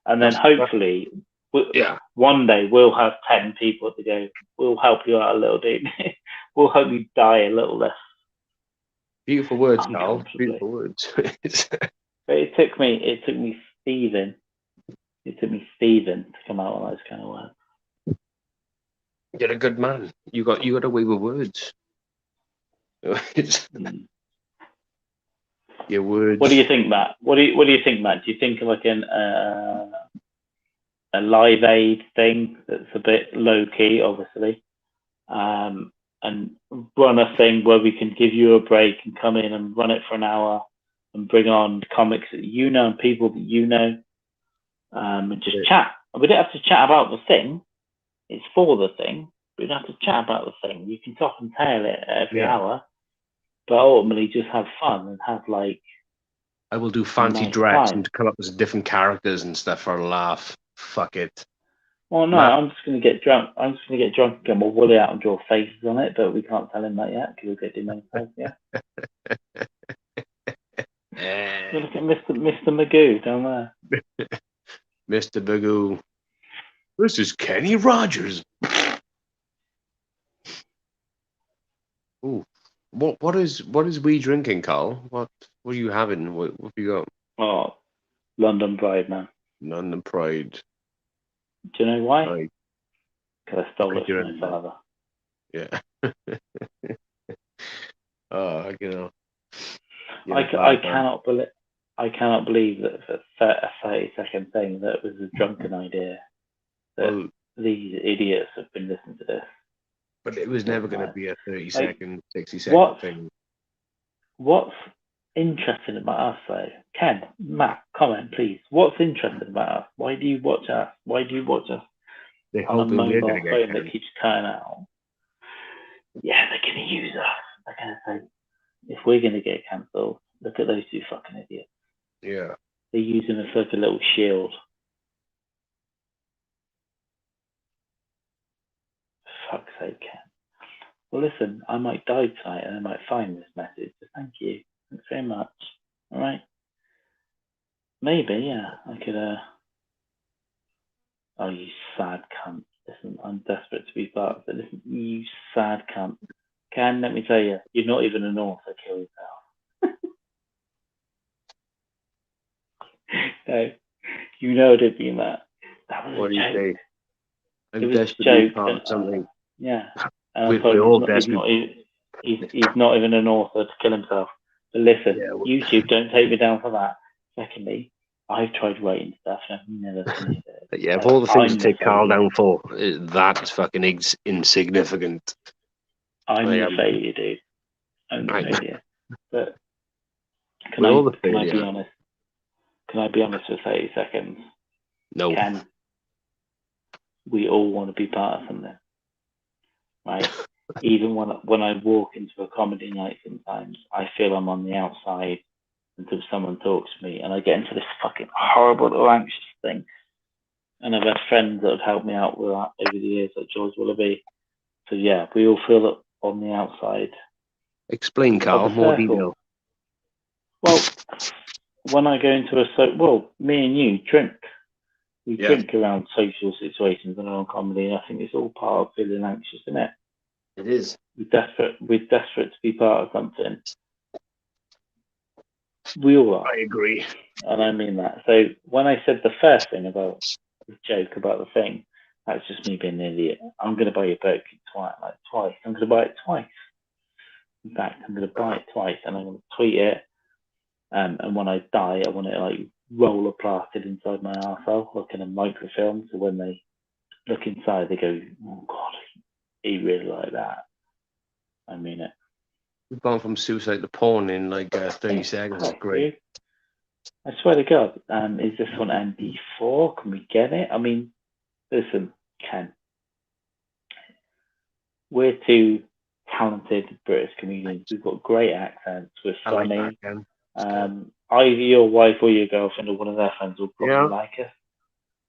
And then hopefully one day we'll have 10 people to go, we'll help you out a little, dude. We'll help you die a little less. Beautiful words, Carl. Beautiful words. But it took me Stephen to come out with those kind of words. You're a good man. You got a way with words. Your words. What do you think, Matt? What do you think, Matt? Do you think like a Live Aid thing that's a bit low key, obviously, and run a thing where we can give you a break and come in and run it for an hour and bring on comics that you know and people that you know, and just chat. We don't have to chat about the thing. It's for the thing. We don't have to chat about the thing. You can talk and tail it every hour, but ultimately just have fun and have like. I will do fancy dress and come up with different characters and stuff for a laugh. Fuck it. Well, no, I'm just going to get drunk. I'm just going to get drunk and get my woolly out and draw faces on it, but we can't tell him that yet because he'll get demonetized. Look at Mr. Magoo down there. Mr. Magoo. This is Kenny Rogers. Ooh, what is we drinking, Carl? What are you having? What have you got? Oh, London Pride, man. London Pride. Do you know why? Because I stole it from my father. Yeah. Oh, I cannot believe. I cannot believe that for a 30-second thing that was a drunken idea. That Well, these idiots have been listening to this. but it was never going to Like, be a 30 like, second, 60-second thing. What's interesting about us, though? Ken, Matt, comment, please. What's interesting about us? Why do you watch us? Why do you watch us They're on a hoping we're going mobile to get phone that canned. keeps cutting out? Yeah, they're going to use us. They're going to say, if we're going to get cancelled, look at those two fucking idiots. Yeah. They're using us like a little shield. For fuck's sake, Ken. Well, listen, I might die tonight and I might find this message. So thank you. Thanks very much. All right. Maybe, yeah. I could, oh, you sad cunt. Listen, I'm desperate to be part of it. Listen, you sad cunt. Ken, let me tell you, you're not even an author. Kill yourself. No, you know I didn't mean that. That was What a do you joke. say? It I'm was a desperately joke. part And, of something. yeah. And I told We're him all he's desperate. not even an author to kill himself. But listen, Yeah, YouTube, don't take me down for that. Secondly, I've tried writing stuff and I've never finished it. Yeah, of So all the things I'm to the take Carl failure. down for, that is fucking insignificant. I'm the failure, dude. I'm the Right. failure. But can We're all I the failure. be honest? Can I be honest for 30 seconds? No. Ken, we all want to be part of something, right? Even when I walk into a comedy night sometimes, I feel I'm on the outside until someone talks to me and I get into this fucking horrible little anxious thing. And I've had friends that have helped me out with that over the years, like George Willoughby. So yeah, we all feel it on the outside Explain, of Carl, a more circle. detail. Well, when I go into me and you drink. We drink around social situations and around comedy, and I think it's all part of feeling anxious, isn't it? It is. We're desperate to be part of something. We all are. I agree. And I mean that. So when I said the first thing about the joke about the thing, that's just me being an idiot. I'm going to buy your book twice. I'm going to buy it twice. In fact, I'm going to buy it twice, and I'm going to tweet it. And when I die, I want it like roller plastered inside my arsehole, like in a microfilm. So when they look inside, they go, "Oh God, he really like that." I mean it. We've gone from suicide to porn in like 30 seconds. That's great. I swear to God, is this on MD4? Can we get it? I mean, listen, Ken, we're two talented British comedians. We've got great accents. We're I like funny. that, Ken. Either your wife or your girlfriend or one of their friends will probably like us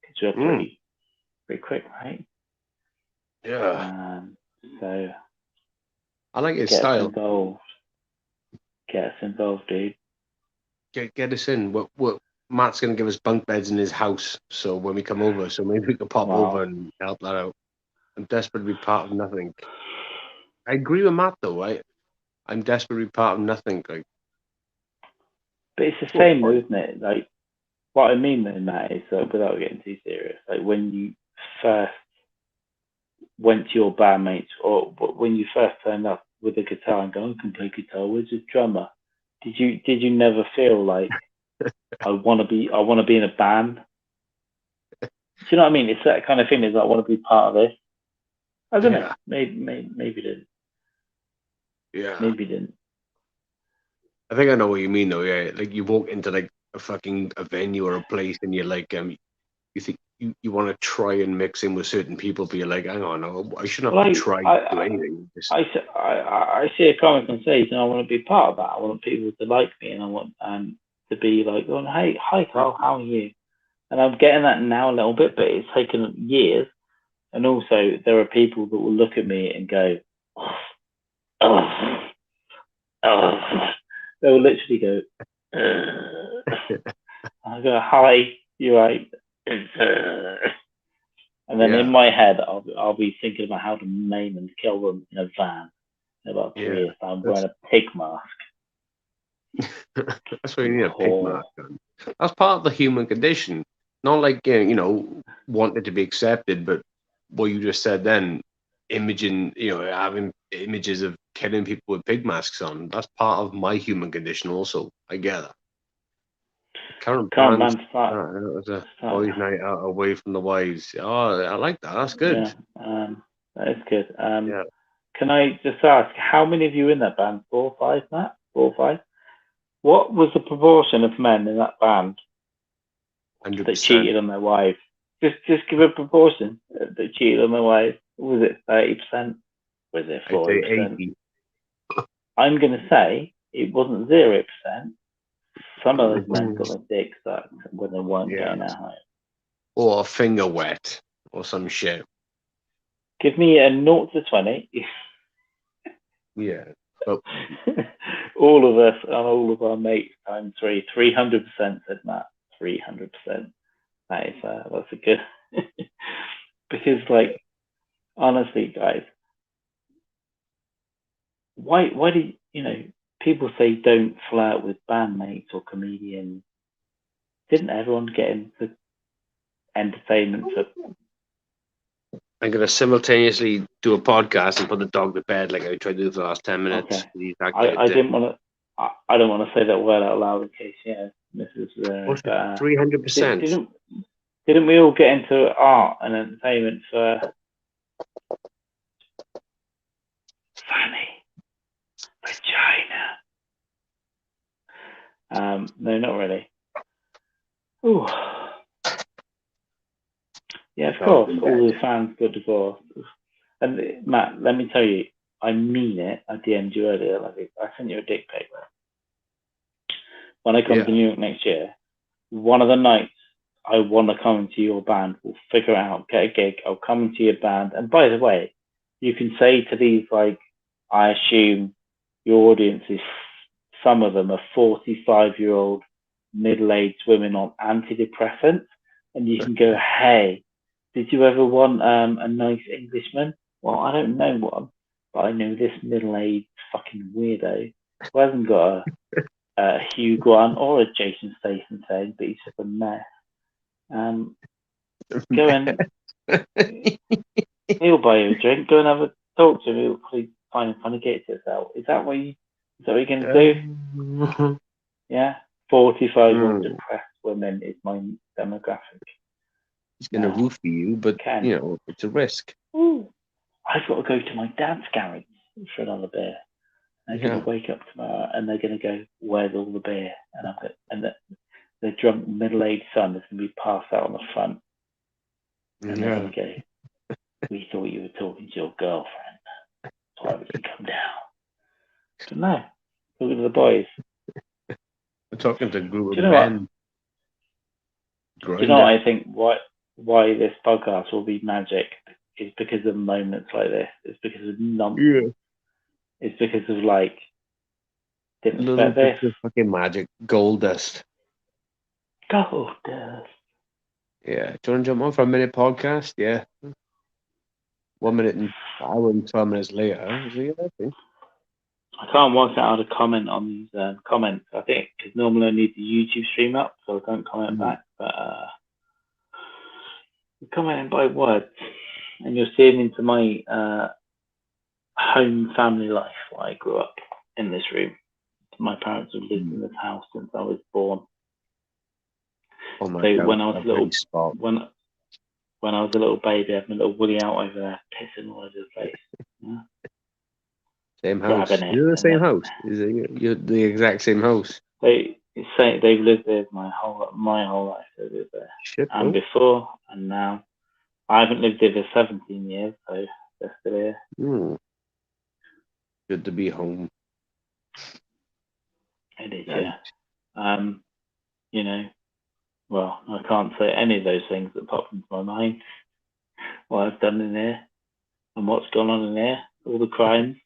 because we're pretty quick, right? Yeah. So I like his get style. us involved. Get us involved, dude. Get us in. What Matt's going to give us bunk beds in his house, so when we come over, so maybe we can pop over and help that out. I'm desperate to be part of nothing. I agree with Matt though, right? I'm desperate to be part of nothing. Like, but it's the same, though, isn't it? Like, what I mean though, Matt, is that without getting too serious, like when you first went to your bandmates, or when you first turned up with a guitar and go, I can play guitar, where's the drummer? Did you never feel like I want to be in a band? Do you know what I mean? It's that kind of thing. Is like, I want to be part of this. I don't know. Maybe didn't. Yeah. Maybe didn't. I think I know what you mean though. Yeah, like you walk into like a venue or a place, and you're like, you think you want to try and mix in with certain people, but you're like, hang on, no, I shouldn't have to try to do anything. I see a comic on stage and I want to be part of that. I want people to like me and I want to be like, going, hey, hi Carl, how are you? And I'm getting that now a little bit, but it's taken years. And also, there are people that will look at me and go, oh. They will literally go, I go, hi, you right? And then in my head, I'll be thinking about how to maim and kill them in a van in about 3 years. I'm wearing a pig mask. That's why you need a pig mask. That's part of the human condition. Not like wanting to be accepted, but what you just said then, having images of killing people with pig masks on. That's part of my human condition. Also, I get that. Current Current band. band start. It was a boys' night out away from the wives. Oh, I like that. That's good. Yeah, that is good. Yeah, Can I just ask, how many of you in that band? 4 or 5, Matt? 4 or 5? What was the proportion of men in that band that 100%. cheated on their wives? Just give a proportion that cheated on their wives. Was it 30%? Was it I'd say 40%? 80. I'm going to say it wasn't 0%. Some of those men got their dicks sucked when they weren't Yeah. getting their home. Or a finger wet or some shit. Give me a 0 to 20. Yeah. But All of us and all of our mates times 3. 300% said Matt. 300%. That's a good. Because, like, honestly, guys, why do people say don't flirt with bandmates or comedians? Didn't everyone get into entertainment for? I'm going to simultaneously do a podcast and put the dog to bed like I tried to do for the last 10 minutes. Okay. He's I didn't want to. I don't want to say that word out loud in case Mrs. 300%. Didn't we all get into art and entertainment for Fanny vagina? No, not really. Ooh. Yeah, of course. All the fans got divorced. And Matt, let me tell you, I mean it. I DM'd you earlier. Like, I sent you a dick pic. When I come to New York next year, one of the nights I want to come into your band, we'll figure it out, get a gig, I'll come into your band. And by the way, you can say to these, like, I assume your audience is, some of them are 45-year-old middle-aged women on antidepressants. And you can go, hey, did you ever want a nice Englishman? Well, I don't know one, but I know this middle-aged fucking weirdo who hasn't got a Hugh Grant or a Jason Statham thing, but he's just a mess. Go and he'll buy you a drink. Go and have a talk to him. He'll probably find it funny, get it out. Is that what you're going to do? Yeah, 45-year-old depressed women is my demographic. He's going to roof you, but it's a risk. Ooh, I've got to go to my dad's garage for another beer. They're going to wake up tomorrow and they're going to go, where's all the beer? And the drunk middle-aged son is going to be passed out on the front. And they're going to go, we thought you were talking to your girlfriend. That's why we can come down. But no, talking to the boys. I'm talking to a group of men. Do you know what I think? Why this podcast will be magic is because of moments like this. It's because of nonsense. Yeah. It's because of, like, didn't expect this. Of fucking magic. Gold dust. Gold dust. Yeah. Do you want to jump on for a minute podcast? Yeah. 1 minute and 12 minutes later. I think. I can't work out how to comment on these comments. I think because normally I need the YouTube stream up, so I don't comment back. But you're commenting by words, and you're seeing into my home family life. I grew up in this room. My parents have lived in this house since I was born. Oh my so God, when I was little, when I was a little baby, I had my little woolly out over there, pissing all over the place. Yeah. Same house. Is it the same house? Is it you're the exact same house? They've lived there my whole life. They lived there. Shit, and before and now. I haven't lived there for 17 years, so they're still here. Good to be home. It is, yeah. Well, I can't say any of those things that pop into my mind. What I've done in there and what's gone on in there, all the crimes.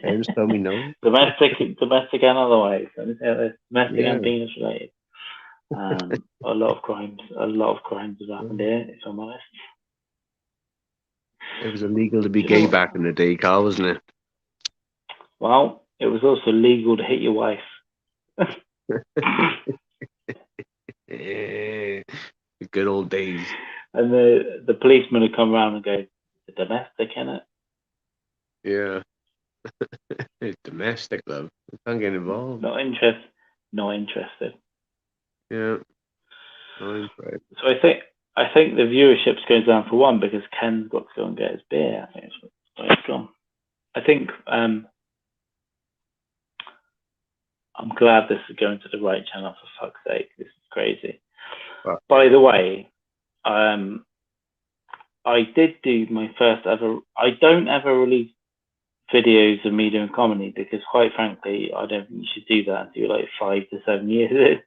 Just tell me no. Domestic and otherwise. Domestic and penis related. A lot of crimes have happened here, if I'm honest. It was illegal to be gay back in the day, Carl, wasn't it? Well, it was also legal to hit your wife. The good old days. And the policeman would come around and go, the domestic, innit? Yeah. Domestic, love. I can't get involved. Not not interested. Yeah. Right. So I think the viewership's going down for one because Ken's got to go and get his beer. I think it's where it's gone. I think I'm glad this is going to the right channel, for fuck's sake. This is crazy. Well, By the way, I did do my first ever. I don't ever release videos of me doing comedy because, quite frankly, I don't think you should do that until you're like 5 to 7 years in.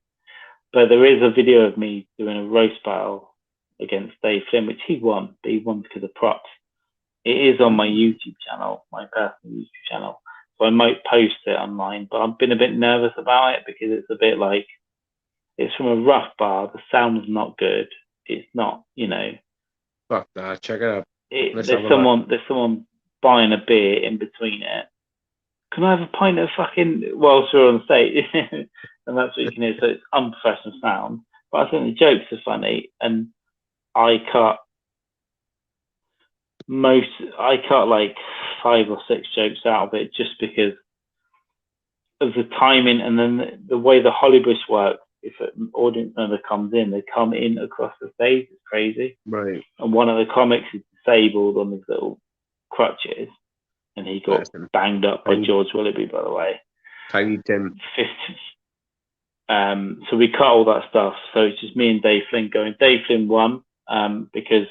But there is a video of me doing a roast battle against Dave Flynn, which he won, but he won because of props. It is on my YouTube channel, my personal YouTube channel. So I might post it online, but I've been a bit nervous about it because it's a bit like, it's from a rough bar. The sound is not good. It's not, fuck that. Check it out. There's someone buying a beer in between it. Can I have a pint of fucking, whilst we're on stage? And that's what you can hear. So it's unprofessional sound. But I think the jokes are funny. And I cut like 5 or 6 jokes out of it just because of the timing. And then the way the Hollybush works, if an audience member comes in, they come in across the stage. It's crazy. Right. And one of the comics is disabled on his little crutches. And he got banged up by George Willoughby, by the way. Tiny Tim. So we cut all that stuff. So it's just me and Dave Flynn going. Dave Flynn won because,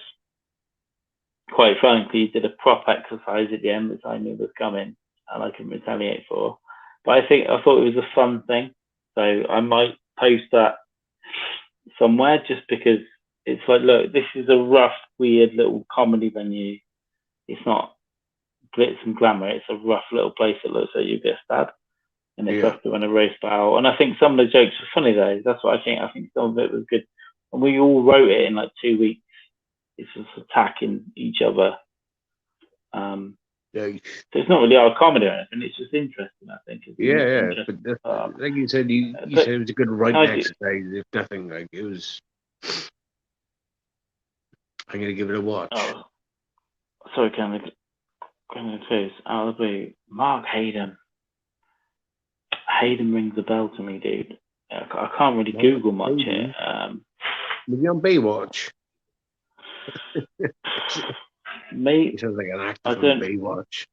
quite frankly, he did a prop exercise at the end, which I knew was coming, and I couldn't retaliate for. But I thought it was a fun thing. So I might post that somewhere just because it's like, look, this is a rough, weird little comedy venue. It's not glitz and glamour. It's a rough little place that looks like you get stabbed, and it's have to run a roast battle. And I think some of the jokes were funny though. That's what I think. I think some of it was good, and we all wrote it in like 2 weeks. It's just attacking each other. So it's not really our comedy or anything. It's just interesting. I think. But like you said, you said it was a good writing exercise. If nothing, like it was. I'm gonna give it a watch. Oh, sorry, Ken. Out of the blue, Mark Hayden. Hayden rings a bell to me, dude. I can't really Google much here. Was he on Baywatch? Mate, he sounds like an actor from Baywatch.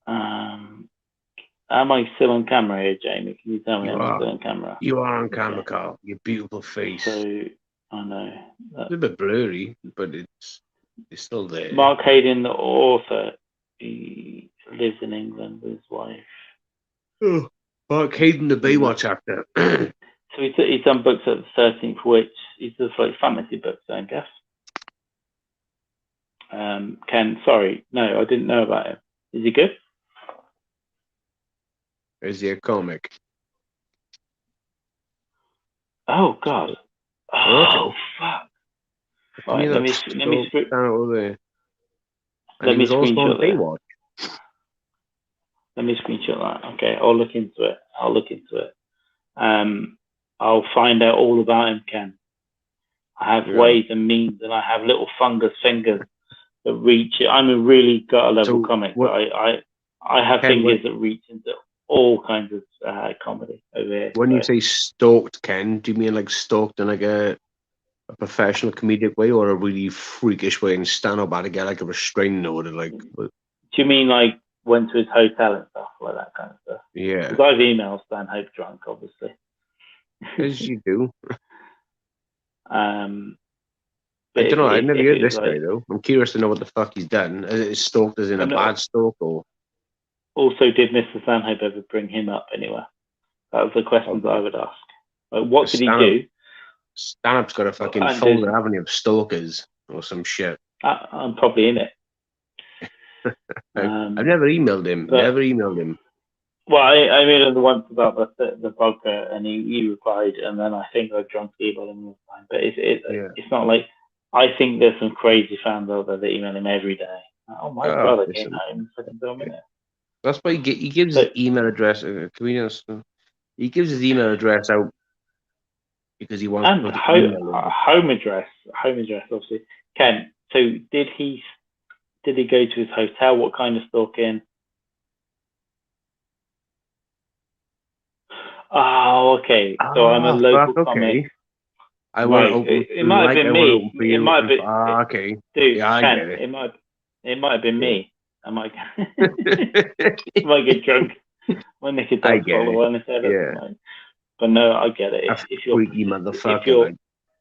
Am I still on camera here, Jamie? Can you tell me I'm still on camera? You are on camera, Carl. Your beautiful face. So I know it's a bit blurry, but it's still there. Mark Hayden, the author, he lives in England with his wife. Oh, Mark Hayden, the Baywatch actor. So he's done books at the 13th Witch. He does like fantasy books, I guess. Ken, sorry, no, I didn't know about him. Is he good? Is he a comic? Oh God! Oh fuck! Right, let me screenshot that. Let me screenshot that. Okay, I'll look into it. I'll find out all about him, Ken. I have ways and means, and I have little fungus fingers that reach. I'm a really gutter level comic, but I have fingers that reach into all kinds of comedy over here. When you say stalked, Ken, do you mean like stalked in like a professional comedic way, or a really freakish way, and stand up and get like a restraining order? Like, do you mean like went to his hotel and stuff, like that kind of stuff? Yeah. Because I've emailed Stanhope drunk, obviously. As you do. I don't know. I've never heard this guy though. I'm curious to know what the fuck he's done. Is it stalked as in a bad stalk, or? Also, did Mr. Stanhope ever bring him up anywhere? That was the questions I would ask. Like, what did he do? Stanhope's got a fucking folder, haven't he, of stalkers or some shit. I'm probably in it. I've never emailed him. Well, I made him the once about the vodka, and he replied, and then I think I drunk emailed him all the time. But it's not like, I think there's some crazy fans out there that email him every day. Oh, my brother came home and told me that. That's why he gives his email address. He gives his email address out because he wants to home address, obviously. Ken, so did he go to his hotel? What kind of stalking? Oh, Oh, okay. So I'm a local fuck, comic. okay. I want to Right. open It might have been me. for It you. might have been, Okay. dude, Yeah, I Ken, get it. it might have been Yeah. me. I might, might get drunk when they could I dance get all the it. way and say that's Yeah. mine. But no, I get it. That's If you're freaky if motherfucker. you're, Like,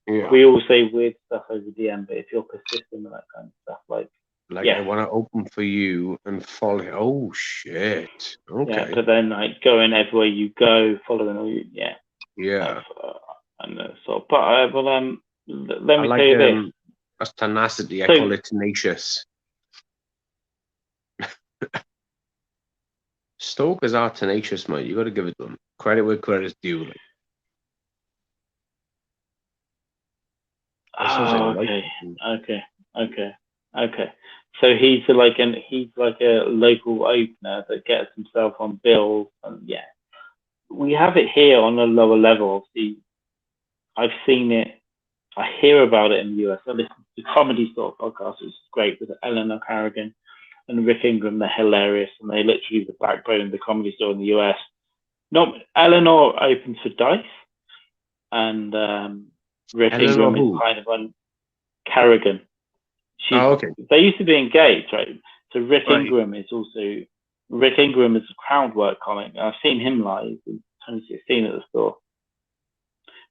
yeah. we all say weird stuff over DM, but if you're persistent with that kind of stuff, like, Like, yeah, I want to open for you and follow. Oh, shit. yeah. Okay. But then like going everywhere you go, following all you, yeah. Yeah. I know. So, but well, let I me tell like you this. that's tenacity. I So, call it tenacious. Stalkers are tenacious, mate. You got to give it to them. Credit where credit's due. Like, that's what I like. Okay. So he's like a local opener that gets himself on bills, and yeah, we have it here on a lower level. Obviously, I've seen it. I hear about it in the US. I listen to the Comedy Store podcast, which is great with Eleanor Harrigan and Rick Ingram. They're hilarious, and they literally the backbone of the Comedy Store in the US. Not Eleanor opens for Dice, and Rick Eleanor Ingram is who? kind of on Carrigan. Oh, okay. They used to be engaged, right? So Rick Right. Ingram is a crowd work comic. I've seen him live in 2016 at the store.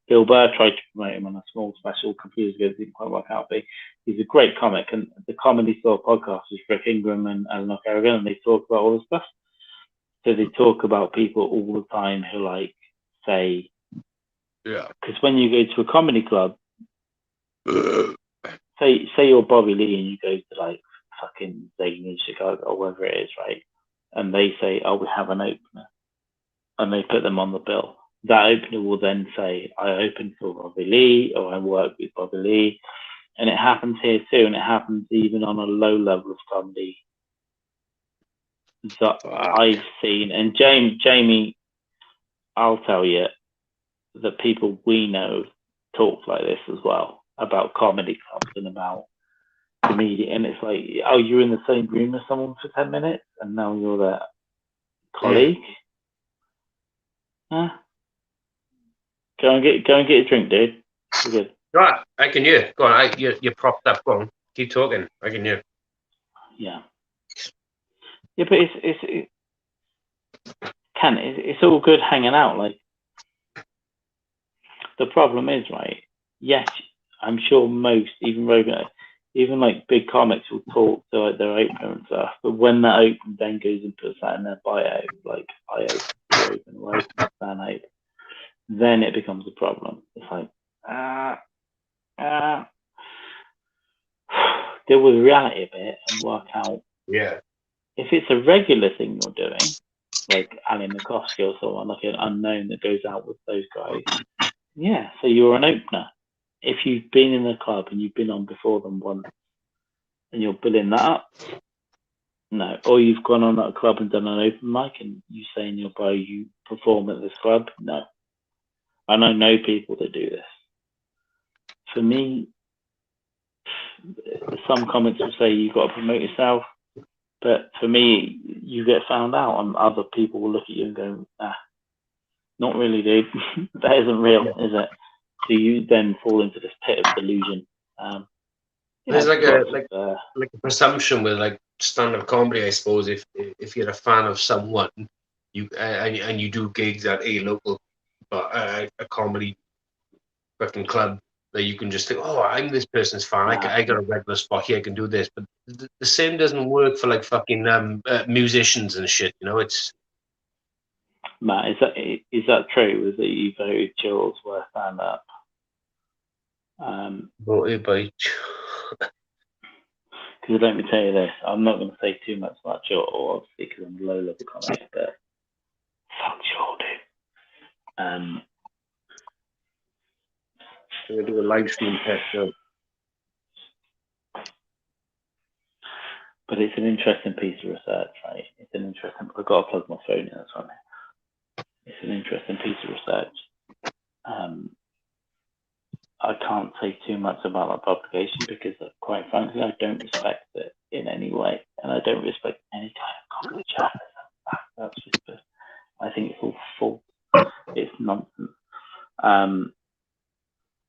Bill Burr tried to promote him on a small special a couple years ago. It didn't quite work out, but he's a great comic. And the Comedy Store podcast is Rick Ingram and Eleanor Carrigan, and they talk about all this stuff. So they talk about people all the time who like say, Yeah. because when you go to a comedy club, say you're Bobby Lee and you go to like fucking Zane in Chicago or wherever it is, right? And they say, "Oh, we have an opener," and they put them on the bill. That opener will then say, "I opened for Bobby Lee," or "I work with Bobby Lee," and it happens here too, and it happens even on a low level of comedy that I've seen. And Jamie, I'll tell you that people we know talk like this as well about comedy clubs and about comedian, and it's like, oh, you're in the same room as someone for 10 minutes and now you're their colleague. Huh? Go and get a drink, dude. You're good. Right, I can hear. Go on, you're propped up. Go on, keep talking. I can hear. Yeah, but it's all good hanging out. Like, the problem is, right? Yes, I'm sure most, even Rogan, even like big comics will talk to like their opener and stuff, but when that open then goes and puts that in their bio, like I open or open fan open, then it becomes a problem. It's like, deal with reality a bit and work out. Yeah. If it's a regular thing you're doing, like Ali Makovsky or someone like an unknown that goes out with those guys, yeah, so you're an opener. If you've been in a club and you've been on before them once and you're building that up, no. Or you've gone on at a club and done an open mic and you say in your bio you perform at this club, no. And I know people that do this. For me, some comics will say you've got to promote yourself, but for me, you get found out and other people will look at you and go, not really, dude. That isn't real, is it? So you then fall into this pit of delusion. There's like a presumption with like stand-up comedy, I suppose. If you're a fan of someone, you and you do gigs at a local, a comedy fucking club, that you can just think, oh, I'm this person's fan. I got a regular spot here. I can do this. But the same doesn't work for like fucking musicians and shit. You know, it's. Matt, is that true? Is that you voted Chills were stand up? Voted by. Because let me tell you this, I'm not going to say too much about Chills, obviously, because I'm a low level comic, but fuck Chills, dude. I'm gonna do a live stream test now. But it's an interesting piece of research, right? It's an interesting. I've got to plug my phone in. That's right. It's an interesting piece of research. I can't say too much about that publication because, quite frankly, I don't respect it in any way, and I don't respect any kind of comedy journalism. That's just. I think it's all full. It's nonsense.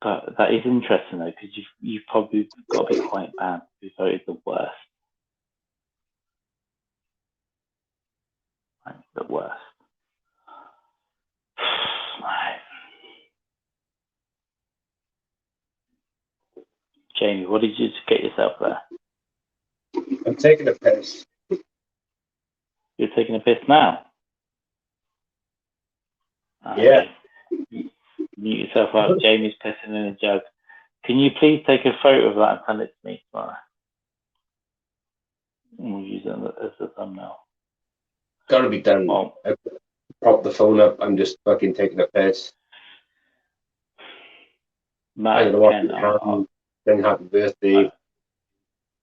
But that is interesting though, because you've probably got to be quite bad to voted the worst. Right, the worst. Right. Jamie, what did you get yourself there? I'm taking a piss. You're taking a piss now? Yeah. Okay. Mute yourself up. Jamie's pissing in a jug. Can you please take a photo of that and send it to me tomorrow? We'll use it as a thumbnail. Gotta be done. Oh. I prop the phone up. I'm just fucking taking a piss. Matt, Ken, then happy birthday.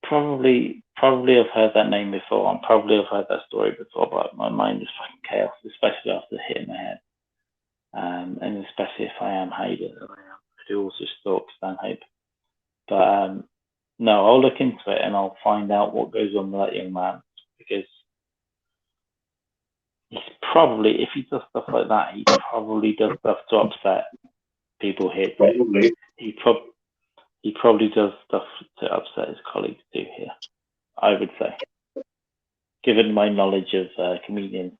Probably I've heard that name before. And probably I've heard that story before, but my mind is fucking chaos, especially after hitting my head. And especially if I am Hayden, I do also stalk Stanhope. But no, I'll look into it and I'll find out what goes on with that young man, because he's probably, if he does stuff like that, he probably does stuff to upset people here too. Probably. He probably does stuff to upset his colleagues too here, I would say, given my knowledge of comedians,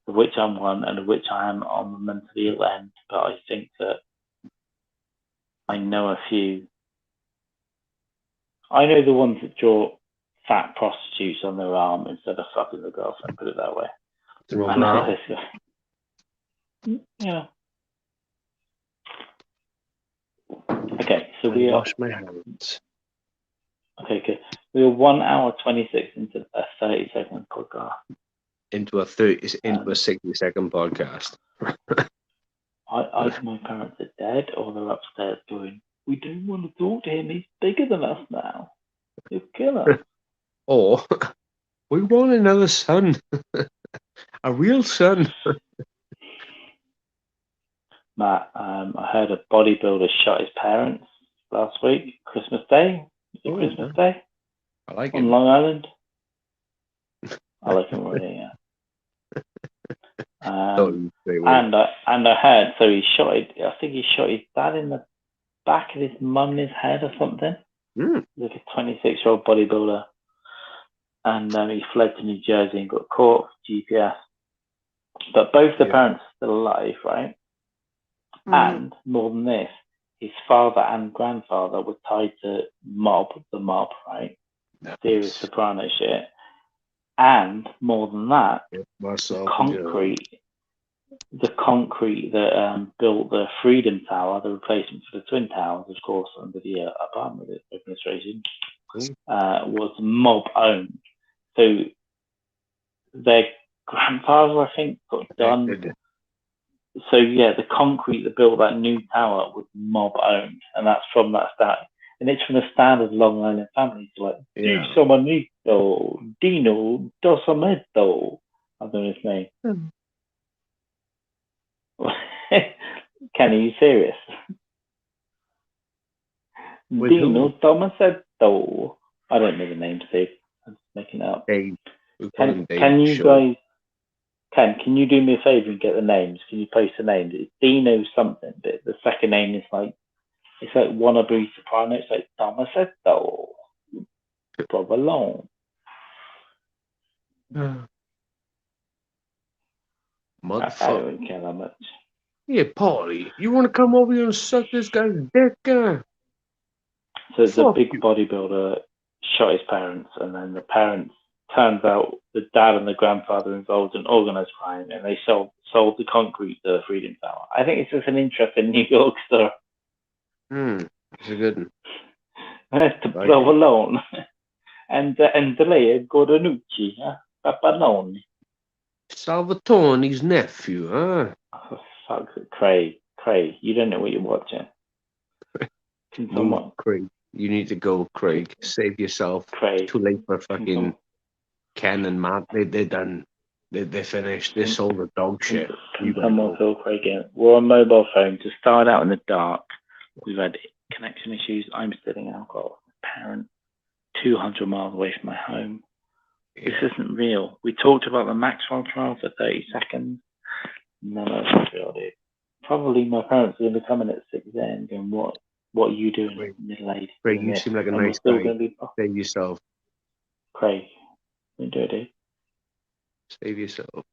of which I'm one and of which I am on the mentally ill end. But I think that I know a few. I know the ones that draw fat prostitutes on their arm instead of fucking the girlfriend, put it that way. Yeah. Okay, so we wash my hands. Okay, good. We are 1 hour 26 into a 30-second podcast. Into a 60-second podcast. Either my parents are dead or they're upstairs going, we don't want to talk to him, he's bigger than us now. He'll kill us. Or, we want another son. A real son. Matt, I heard a bodybuilder shot his parents last week, Christmas Day. Christmas Day? I like on him. Long Island. I like him really, yeah. And I heard, so he shot it. I think he shot his dad in the back of his mum in his head or something. Like a 26-year-old bodybuilder, and he fled to New Jersey and got caught for GPS. But both the parents are still alive, right? And more than this, his father and grandfather were tied to the mob, right? Nice. Serious soprano shit. And more than that, the concrete that built the Freedom Tower, the replacement for the Twin Towers, of course, under the Obama administration, was mob owned. So their grandfather, I think, got done. So yeah, the concrete that built that new tower was mob owned, and that's from that start. And it's from the standard Long Island families, like Di Somanito, Dino Dosameto. I don't know his name. Ken, are you serious? Dino Domasetto. I don't know the name, Steve. I'm just making it up. Can you guys? Ken, can you do me a favour and get the names? Can you post the names? It's Dino something, but the second name is like, it's like wannabe soprano. It's like Tomasetto. Provolone. Motherfucker. I don't care that much. Yeah, Paulie, you want to come over here and suck this guy's dick? So it's a big bodybuilder shot his parents, and then the parents, turns out the dad and the grandfather involved in organised crime, and they sold the concrete to the Freedom Tower. I think it's just an interesting New York story. It's a good one. To Provolone and Andrea Gordonucci, Papanoni. Salvatore's nephew, huh? Oh, fuck, Craig, you don't know what you're watching. Craig, you need to go, Craig. Save yourself. Craig. Too late for fucking Ken and Matt. They're done. They finished. They sold the dog shit. Someone fill Craig in. We're on mobile phone. To start out in the dark, we've had connection issues. I'm stealing alcohol. Parent, 200 miles away from my home. This isn't real. We talked about the Maxwell trial for 30 seconds. None of it's real, dude. probably my parents are going to come in at 6 a.m. going, what are you doing, Craig, middle-aged, Craig, doing you this? seem like a And we're nice still guy. going to be, oh, Save yourself. Craig, we do it, dude. Save yourself.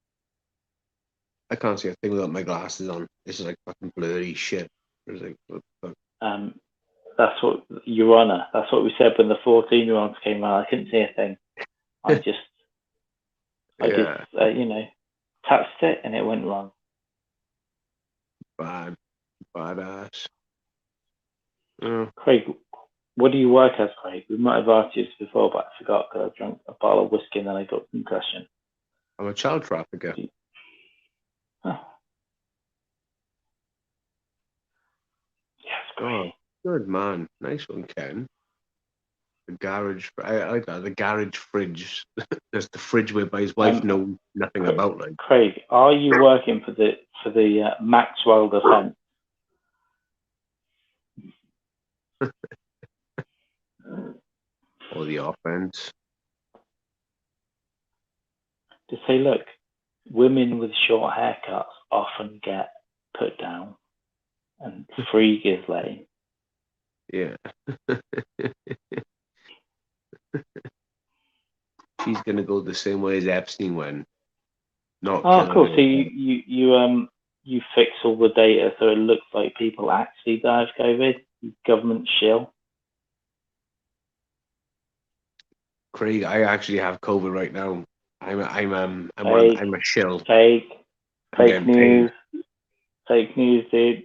I can't see a thing without my glasses on. This is like fucking blurry shit. It's like, what the fuck? That's what, Your Honour, that's what we said when the 14-year-olds came out. I couldn't see a thing. I just, Yeah, touched it and it went wrong. badass. Oh, Craig, what do you work as, Craig? We might have asked you this before, but I forgot because I drank a bottle of whiskey and then I got concussion. I'm a child trafficker. Oh. Yes, Craig. Oh, good man. Nice one, Ken. The garage. I like that. The garage fridge. There's the fridge where his wife knows nothing about. Like, Craig, are you working for the Maxwell defense? or the offense. To say, look, women with short haircuts often get put down, and free Ghislaine. Yeah. She's gonna go the same way as Epstein went. Not Oh, cool. So her. you fix all the data so it looks like people actually die of COVID. Government shill. Craig, I actually have COVID right now. I'm a shill. Fake Paid. fake news, dude.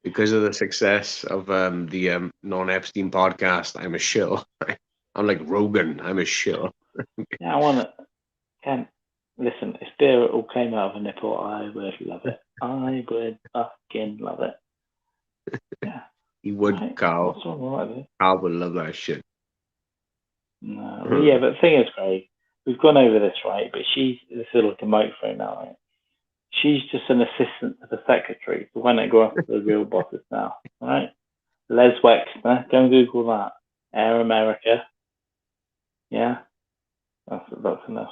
Because of the success of the Non-Epstein podcast. I'm a shill. I'm like Rogan. I'm a shill. Yeah, I want to. Can listen. If beer all came out of a nipple, I would love it. I would fucking love it. Yeah. He would, Right. Carl. What's wrong with that? Carl would love that shit. No, well, yeah, but the thing is, Craig, we've gone over this, right? But she's this is like a microphone now, right? She's just an assistant to the secretary. So when it go after the real bosses now, right? Les Wexner, go and Google that. Air America. Yeah, that's enough.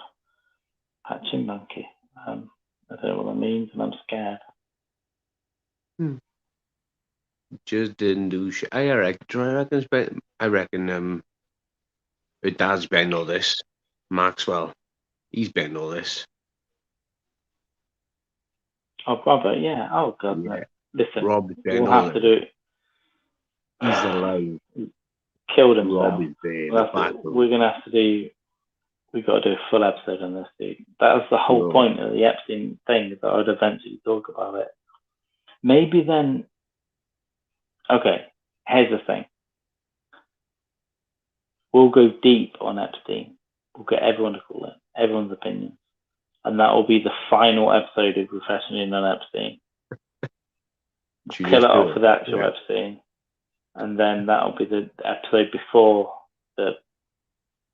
Patching monkey. I don't know what that means, and I'm scared. Just didn't do shit. I reckon her dad's betting all this. Maxwell. He's betting all this. Oh, brother, yeah. Oh, God, Yeah. no. Listen, Rob is betting we'll all have to this. do. He's alive. Killed Rob himself. is there. We're gonna have to do. We've got to do a full episode on this, dude. That was the whole point of the Epstein thing, that I'd eventually talk about it. Maybe then. Okay, here's the thing. We'll go deep on Epstein. We'll get everyone to call in, everyone's opinion. And that will be the final episode of Professionally Non-Epstein. Kill it off with actual Epstein. And then that'll be the episode before the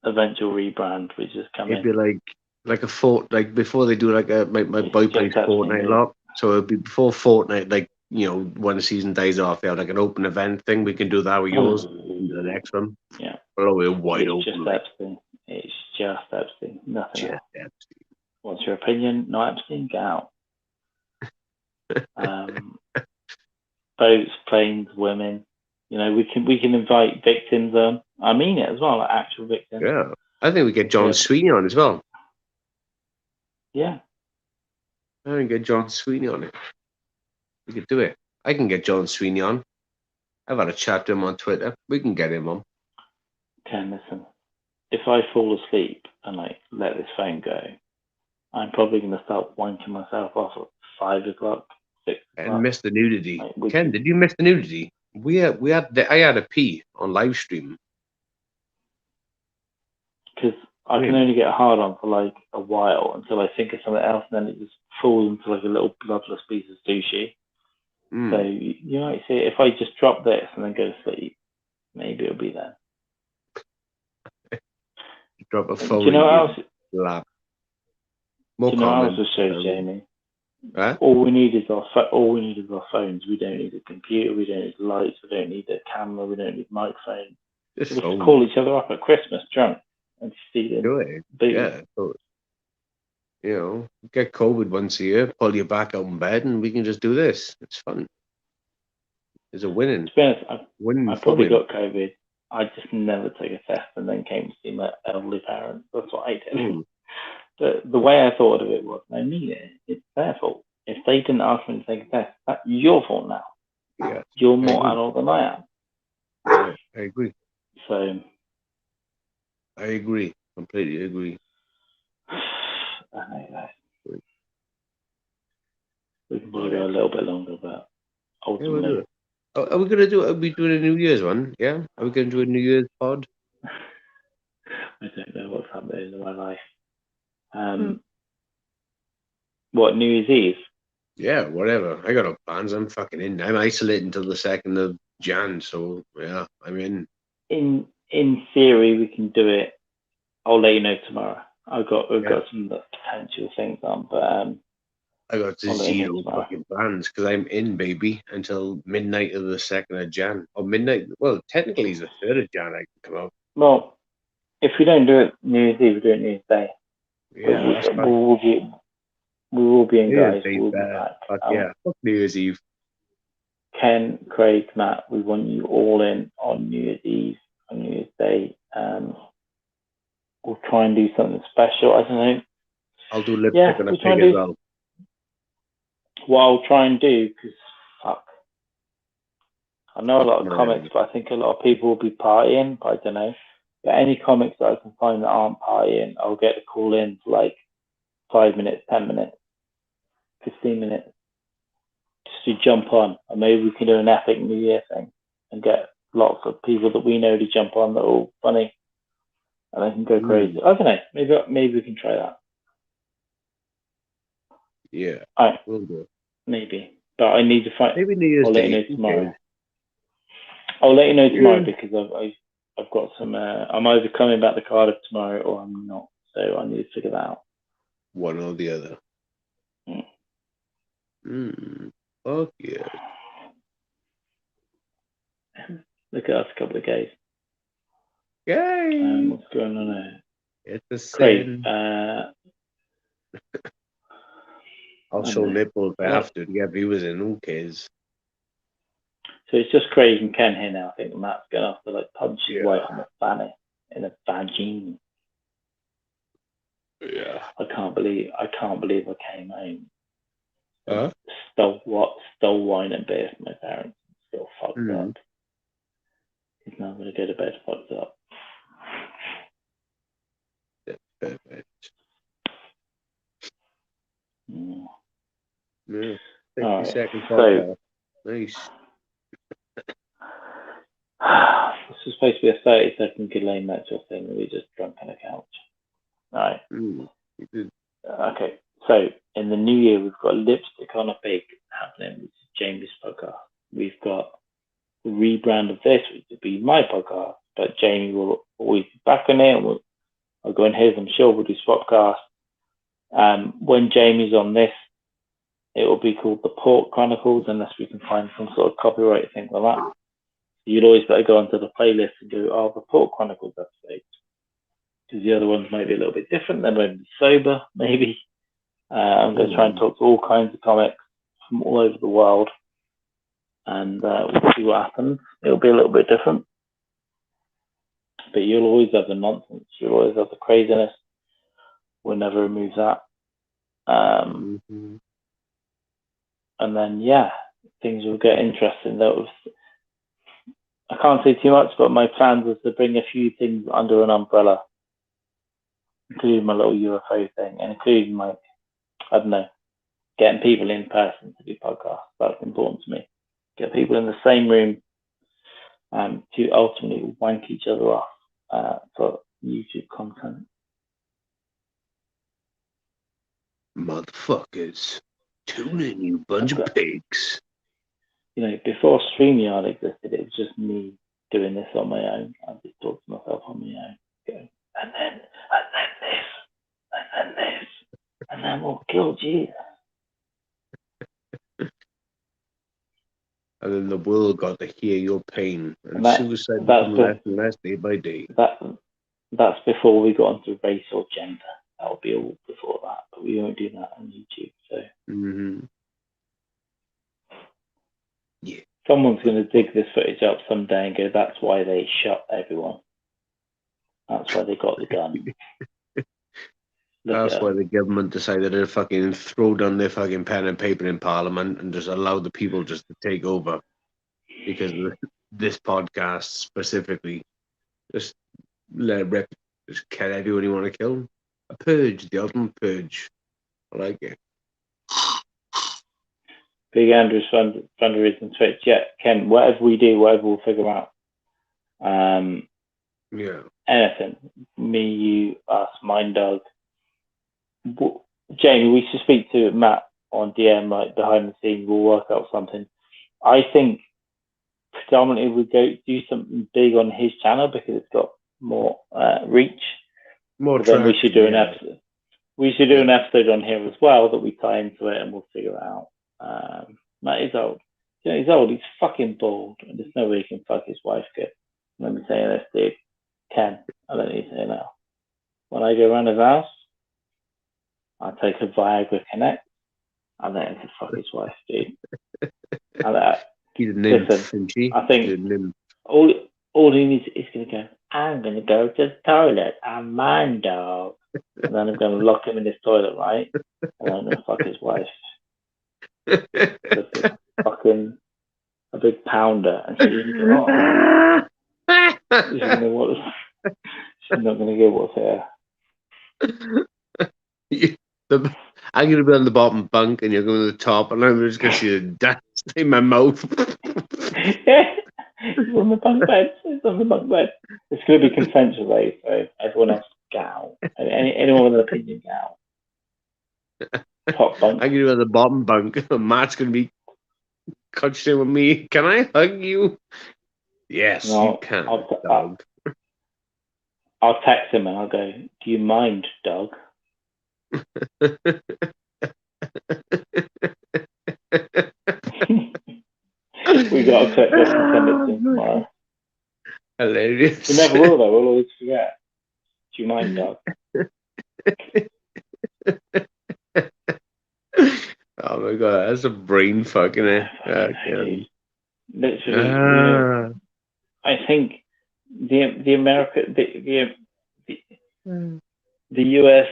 eventual rebrand, which is coming. It'd be like a fort, like before they do like my boy plays Fortnite a lot. So it'd be before Fortnite, like, you know, when the season days off, they have like an open event thing. We can do that with yours. The next one. Yeah. Oh, we're wide open. Just Epstein. It's just Epstein. Nothing else. Epstein. What's your opinion? No Epstein? Get out. Boats, planes, women. You know, we can invite victims on. I mean it as well, like actual victims. Yeah. I think we get John Sweeney on as well. Yeah. I think get John Sweeney on it. We could do it. I can get John Sweeney on. I've had a chat to him on Twitter. We can get him on. Ken, listen. If I fall asleep and like let this phone go, I'm probably going to start wanking myself off at 5 o'clock, 6 o'clock. And miss the nudity. Ken, did you miss the nudity? I had a pee on live stream. Because I can only get hard on for like a while until I think of something else, and then it just falls into like a little bloodless piece of sushi. So you might see if I just drop this and then go to sleep, maybe it'll be there. Drop a phone. Do you know what else? Lap. Do you know what else will show, Jamie? Huh? All we need is our phones. We don't need a computer. We don't need lights. We don't need a camera. We don't need a microphone. Just call each other up at Christmas drunk and see them. Yeah. You know, get COVID once a year, pull you back out in bed, and we can just do this. It's fun. It's a To be honest, I winning probably formula. got COVID. I just never took a test and then came to see my elderly parents. That's what I did. Mm. The way I thought of it was, no need it. It's their fault. If they didn't ask me to take a test, that's your fault now. Yeah, You're more adult than I am. Yeah, I agree. So I agree. Completely agree. I know that. We can probably go a little bit longer, but Yeah, we'll do ultimately, it. Are we gonna do? Are we doing a New Year's one? Yeah. Are we gonna do a New Year's pod? I don't know what's happening in my life. Hmm. What, New Year's Eve? Yeah, whatever. I got no plans. I'm fucking in. I'm isolating until the 2nd of Jan. So yeah, I'm in. In theory, we can do it. I'll let you know tomorrow. We've Yeah. got some potential things on, but I got I'll let you know zero tomorrow. fucking plans because I'm in, baby, until midnight of the 2nd of Jan. Or midnight. Well, technically, it's the 3rd of Jan. I can come out. Well, if we don't do it New Year's Eve, we do it New Year's Day. But Yeah, that's fine. we will be in, New Year's guys. Day We'll be better. back. Fuck yeah. Fuck New Year's Eve. Ken, Craig, Matt, we want you all in on New Year's Eve, on New Year's Day. We'll try and do something special. I don't know. I'll do lipstick Yeah, on a we'll try pig and as do well. what I'll try and do, because fuck. I know a lot of comics, Man. but I think a lot of people will be partying, but I don't know. But any comics that I can find that aren't partying, I'll get a call in for like 5 minutes, 10 minutes, 15 minutes, just to jump on. And maybe we can do an epic New Year thing and get lots of people that we know to jump on that are all funny and they can go crazy. I don't know. Maybe we can try that. Yeah, All right, we'll do it. maybe. But I need to find. Maybe New Year's I'll let you Day. know Who tomorrow. cares? I'll let you know tomorrow Yeah. because I've got some. I'm either coming back to Cardiff tomorrow or I'm not. So I need to figure that out. One or the other. Fuck yeah. Look at us, a couple of guys. Yay! What's going on there? It's the Craig. same. I I'll show nipples if I have to get viewers in. Who cares? So it's just Craig and Ken here now. I think Matt's going to have to like punch his wife in the vagina. Yeah. I can't believe I came home. Huh? Stole wine and beer from my parents. Still fucked up. He's now going to go to bed fucked up. That's perfect. Mm. Yeah. 60-second podcast. Nice. This is supposed to be a 30-second Ghislaine Mitchell thing that we just drunk on a couch. All right. Okay. So in the new year, we've got Lipstick on a Pig happening, which is Jamie's podcast. We've got the rebrand of this, which will be my podcast, but Jamie will always be back on it. And I'll go in his, I'm sure we'll do Spotcast. When Jamie's on this, it will be called the Port Chronicles, unless we can find some sort of copyright thing like that. You'd always better go onto the playlist and go, the Port Chronicles episode. Because the other ones might be a little bit different. They might be sober, maybe. I'm going to try and talk to all kinds of comics from all over the world. And we'll see what happens. It'll be a little bit different. But you'll always have the nonsense. You'll always have the craziness. We'll never remove that. And then, things will get interesting. I can't say too much, but my plan was to bring a few things under an umbrella, including my little UFO thing, and including my, I don't know, getting people in person to do podcasts. That's important to me. Get people in the same room to ultimately wank each other off for YouTube content. Motherfuckers. Tune in, you bunch of pigs. Before StreamYard existed, it was just me doing this on my own. I just talked to myself on my own. Going, and then this, and then this, and then we'll kill Jesus. And then the world got to hear your pain, and suicide become less and less day by day. That's before we got onto race or gender. That'll be all before that. But do that on YouTube. So yeah, someone's going to dig this footage up someday and go, "That's why they shot everyone. That's why they got the gun." that's why the government decided to fucking throw down their fucking pen and paper in Parliament and just allow the people just to take over because of this podcast specifically. Just let it rip. Just kill everyone you want to kill. A purge, the ultimate purge. I like it. Big Andrew's fundraising Twitch. Yeah, Ken, whatever we do, whatever we'll figure out. Yeah. Anything. Me, you, us, mine, Doug. Jamie, we should speak to Matt on DM, like behind the scenes. We'll work out something. I think predominantly we'll go do something big on his channel because it's got more reach. More but then we should do an yeah. episode. We should do an episode on here as well that we tie into it, and we'll figure it out. Matt is old. You know, he's old. He's fucking bald, and there's no way he can fuck his wife good. Let me tell you this, dude. Ken, I don't need to say now. When I go around his house, I take a Viagra Connect, and then to fuck his wife, dude. He's a nymph, listen, isn't she? I think all he needs is going to go, "I'm going to go to the toilet. I'm mine, dog." And then I'm going to lock him in his toilet, right? And then I'm going to fuck his wife. Fucking a big pounder. And she's going to go, "Oh." She's not going to get what's here. I'm going to be on the bottom bunk and you're going to the top and I'm just going to see the dust in my mouth. Yeah. It's on the bunk bed. It's on the bunk bed. It's going to be consensual, though, so everyone else get out. Anyone with an opinion, get out. Top bunk. I'm going to be on the bottom bunk and Matt's going to be couched in with me. Can I hug you? Yes, you can, dog. I'll text him and I'll go, "Do you mind, dog?" We got to clip this and send it to him tomorrow. Hilarious. We never will, though. We'll always forget. "Do you mind, dog?" Oh my god, that's a brain fucking it. Literally, I think the America, the US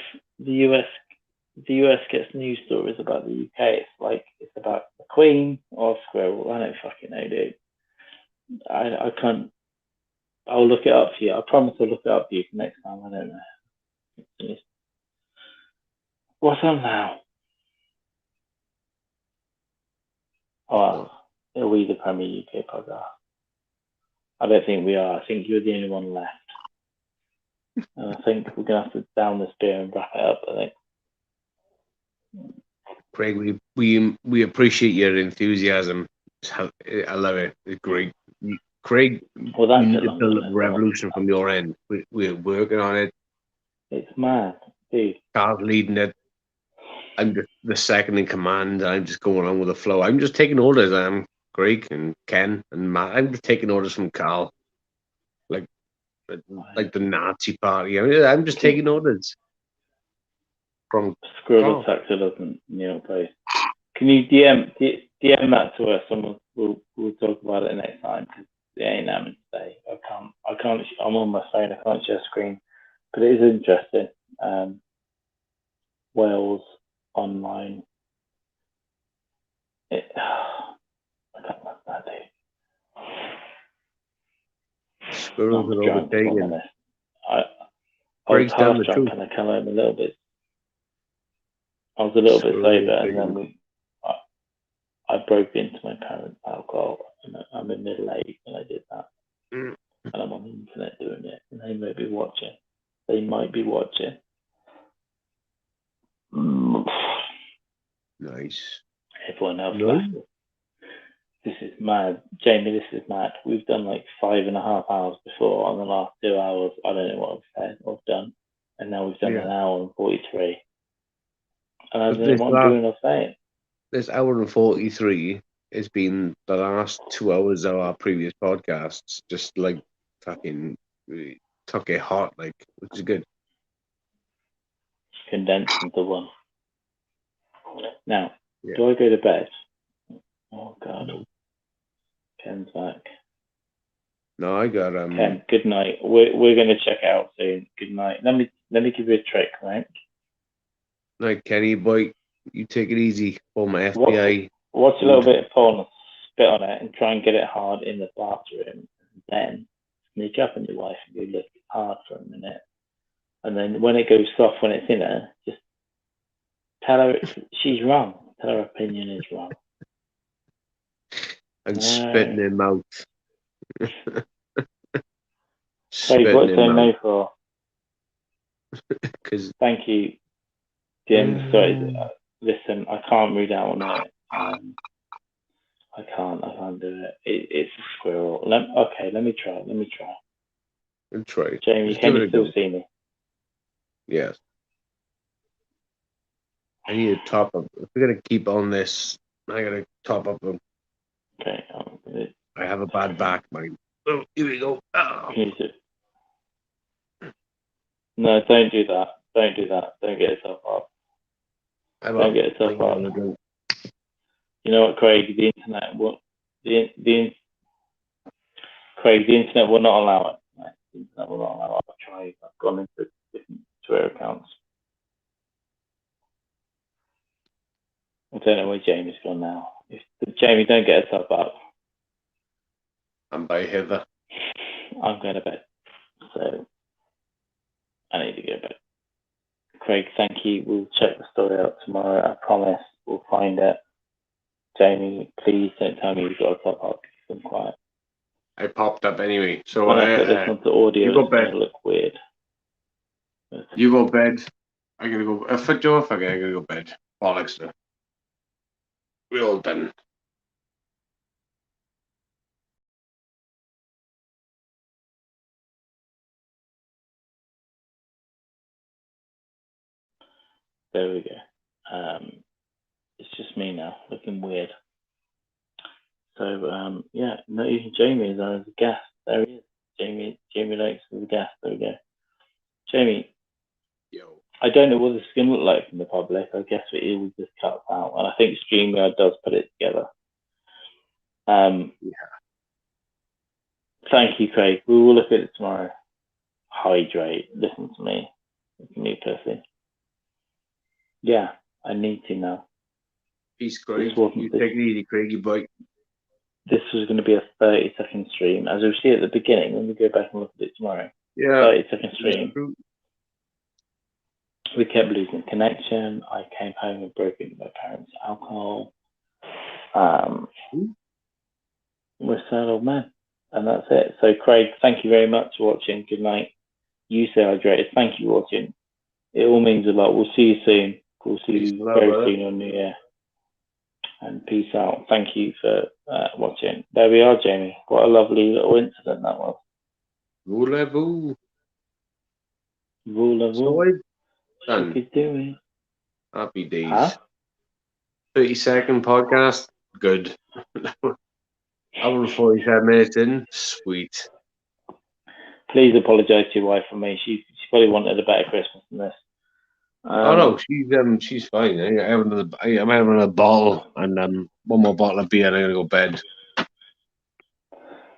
gets news stories about the UK. It's like it's about the Queen or Squirrel. I don't fucking know, dude. I can't. I'll look it up for you. I promise I'll look it up for you for next time. I don't know. What's on now? Oh, are we the Premier UK podcast? I don't think we are. I think you're the only one left. And I think we're going to have to down this beer and wrap it up, I think. Craig, we appreciate your enthusiasm. I love it. It's great. Craig, we need to build a revolution from your end. We're working on it. It's mad, dude. Carl's leading it. I'm just the second in command. I'm just going on with the flow. I'm just taking orders. I'm Craig and Ken and Matt. I'm just taking orders from Carl, like the Nazi party. I'm just taking orders from Squirrel Sector doesn't, play. Can you DM that to us, and we'll talk about it next time, because it ain't happening today. I can't. I'm on my phone. I can't share screen, but it is interesting. Wales online. I can't look that, dude. Squirrels are overtaken. I was half drunk and I came home a little bit. I was a little bit sober, and then I broke into my parents' alcohol. And I'm in middle age when I did that, and I'm on the internet doing it, and they may be watching. They might be watching. Nice. Everyone else left. This is mad, Jamie. This is mad. We've done like 5.5 hours before. On the last 2 hours, I don't know what I've said or done, and now we've done an hour and 43. And I don't know what I'm doing or saying. This hour and 43 has been the last 2 hours of our previous podcasts. Just like fucking took it hot, like, which is good. Condensed into one. Now, Yeah. do I go to bed? Oh God, Ken's back. No, I got Ken, good night. We're gonna check out soon. Good night. Let me give you a trick, right? Night, Kenny boy. You take it easy. Call my FBI. Watch a little bit of porn, spit on it, and try and get it hard in the bathroom. Then sneak up on your wife and go look hard for a minute. And then when it goes soft, when it's in her, just tell her she's wrong. Tell her opinion is wrong. And spit in their mouth. Craig, what's her no for? Thank you, Jim. Sorry, listen, I can't read out on it. I can't do it. It's a squirrel. Let me try. I'll try. Jamie, can you still see me? Yes. I need to top up. If we're gonna keep on this, I gotta top up them. Okay. I have a bad back, man. Oh, here we go. Oh. No, don't do that. Don't do that. Don't get yourself up. Don't get yourself up. You know what, Craig? The internet will. Craig, the internet will not allow it. Right? The internet will not allow it. I've tried. I've gone into different Twitter accounts. I don't know where Jamie's gone now. Jamie, don't get yourself up. I'm by Heather. I'm going to bed. So I need to go to bed. Craig, thank you. We'll check the story out tomorrow. I promise we'll find it. Jamie, please don't tell me you've got to top up. I'm quiet. I popped up anyway. So when I put this onto audio, you go it's bed. going to look weird. You go bed. I gotta go. If I go bed. Bollocks. We're all done. There we go. It's just me now, looking weird. So yeah, not even Jamie is on as a guest. There he is. Jamie Lakes as a guest. There we go. Jamie. Yo. I don't know what this is going to look like from the public. I guess it will just cut out, and I think StreamYard does put it together. Yeah. Thank you, Craig. We will look at it tomorrow. Hydrate. Listen to me. Me personally. Yeah, I need to now. Peace, Craig. You take it easy, Craigie boy. This was going to be a 30-second stream, as we'll see at the beginning when we go back and look at it tomorrow. Yeah. 30-second stream. We kept losing connection. I came home and broke into my parents' alcohol. We're sad old men. And that's it. So, Craig, thank you very much for watching. Good night. You stay hydrated. Thank you for watching. It all means a lot. We'll see you soon. We'll see you very soon on New Year. And peace out. Thank you for watching. There we are, Jamie. What a lovely little incident that was. Voulez-vous? Voulez-vous? What you doing? Happy days. Huh? 30-second podcast. Good. Hour and 47 minutes in. Sweet. Please apologise to your wife for me. She probably wanted a better Christmas than this. Oh no, she's fine. I'm having another bottle and one more bottle of beer and I'm gonna go to bed.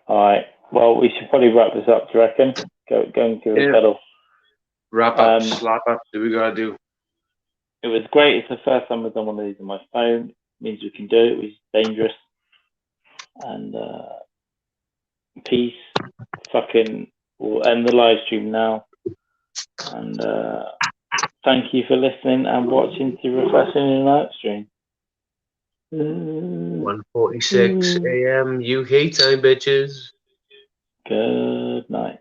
Alright. Well, we should probably wrap this up, do you reckon? Go and give a pedal. Wrap up, slap up, do we gotta do? It was great. It's the first time I've done one of these on my phone. It means we can do it. It was dangerous. And peace. We'll end the live stream now. And thank you for listening and watching to Refreshing in the Night stream. 1:46 a.m. UK time, bitches. Good night.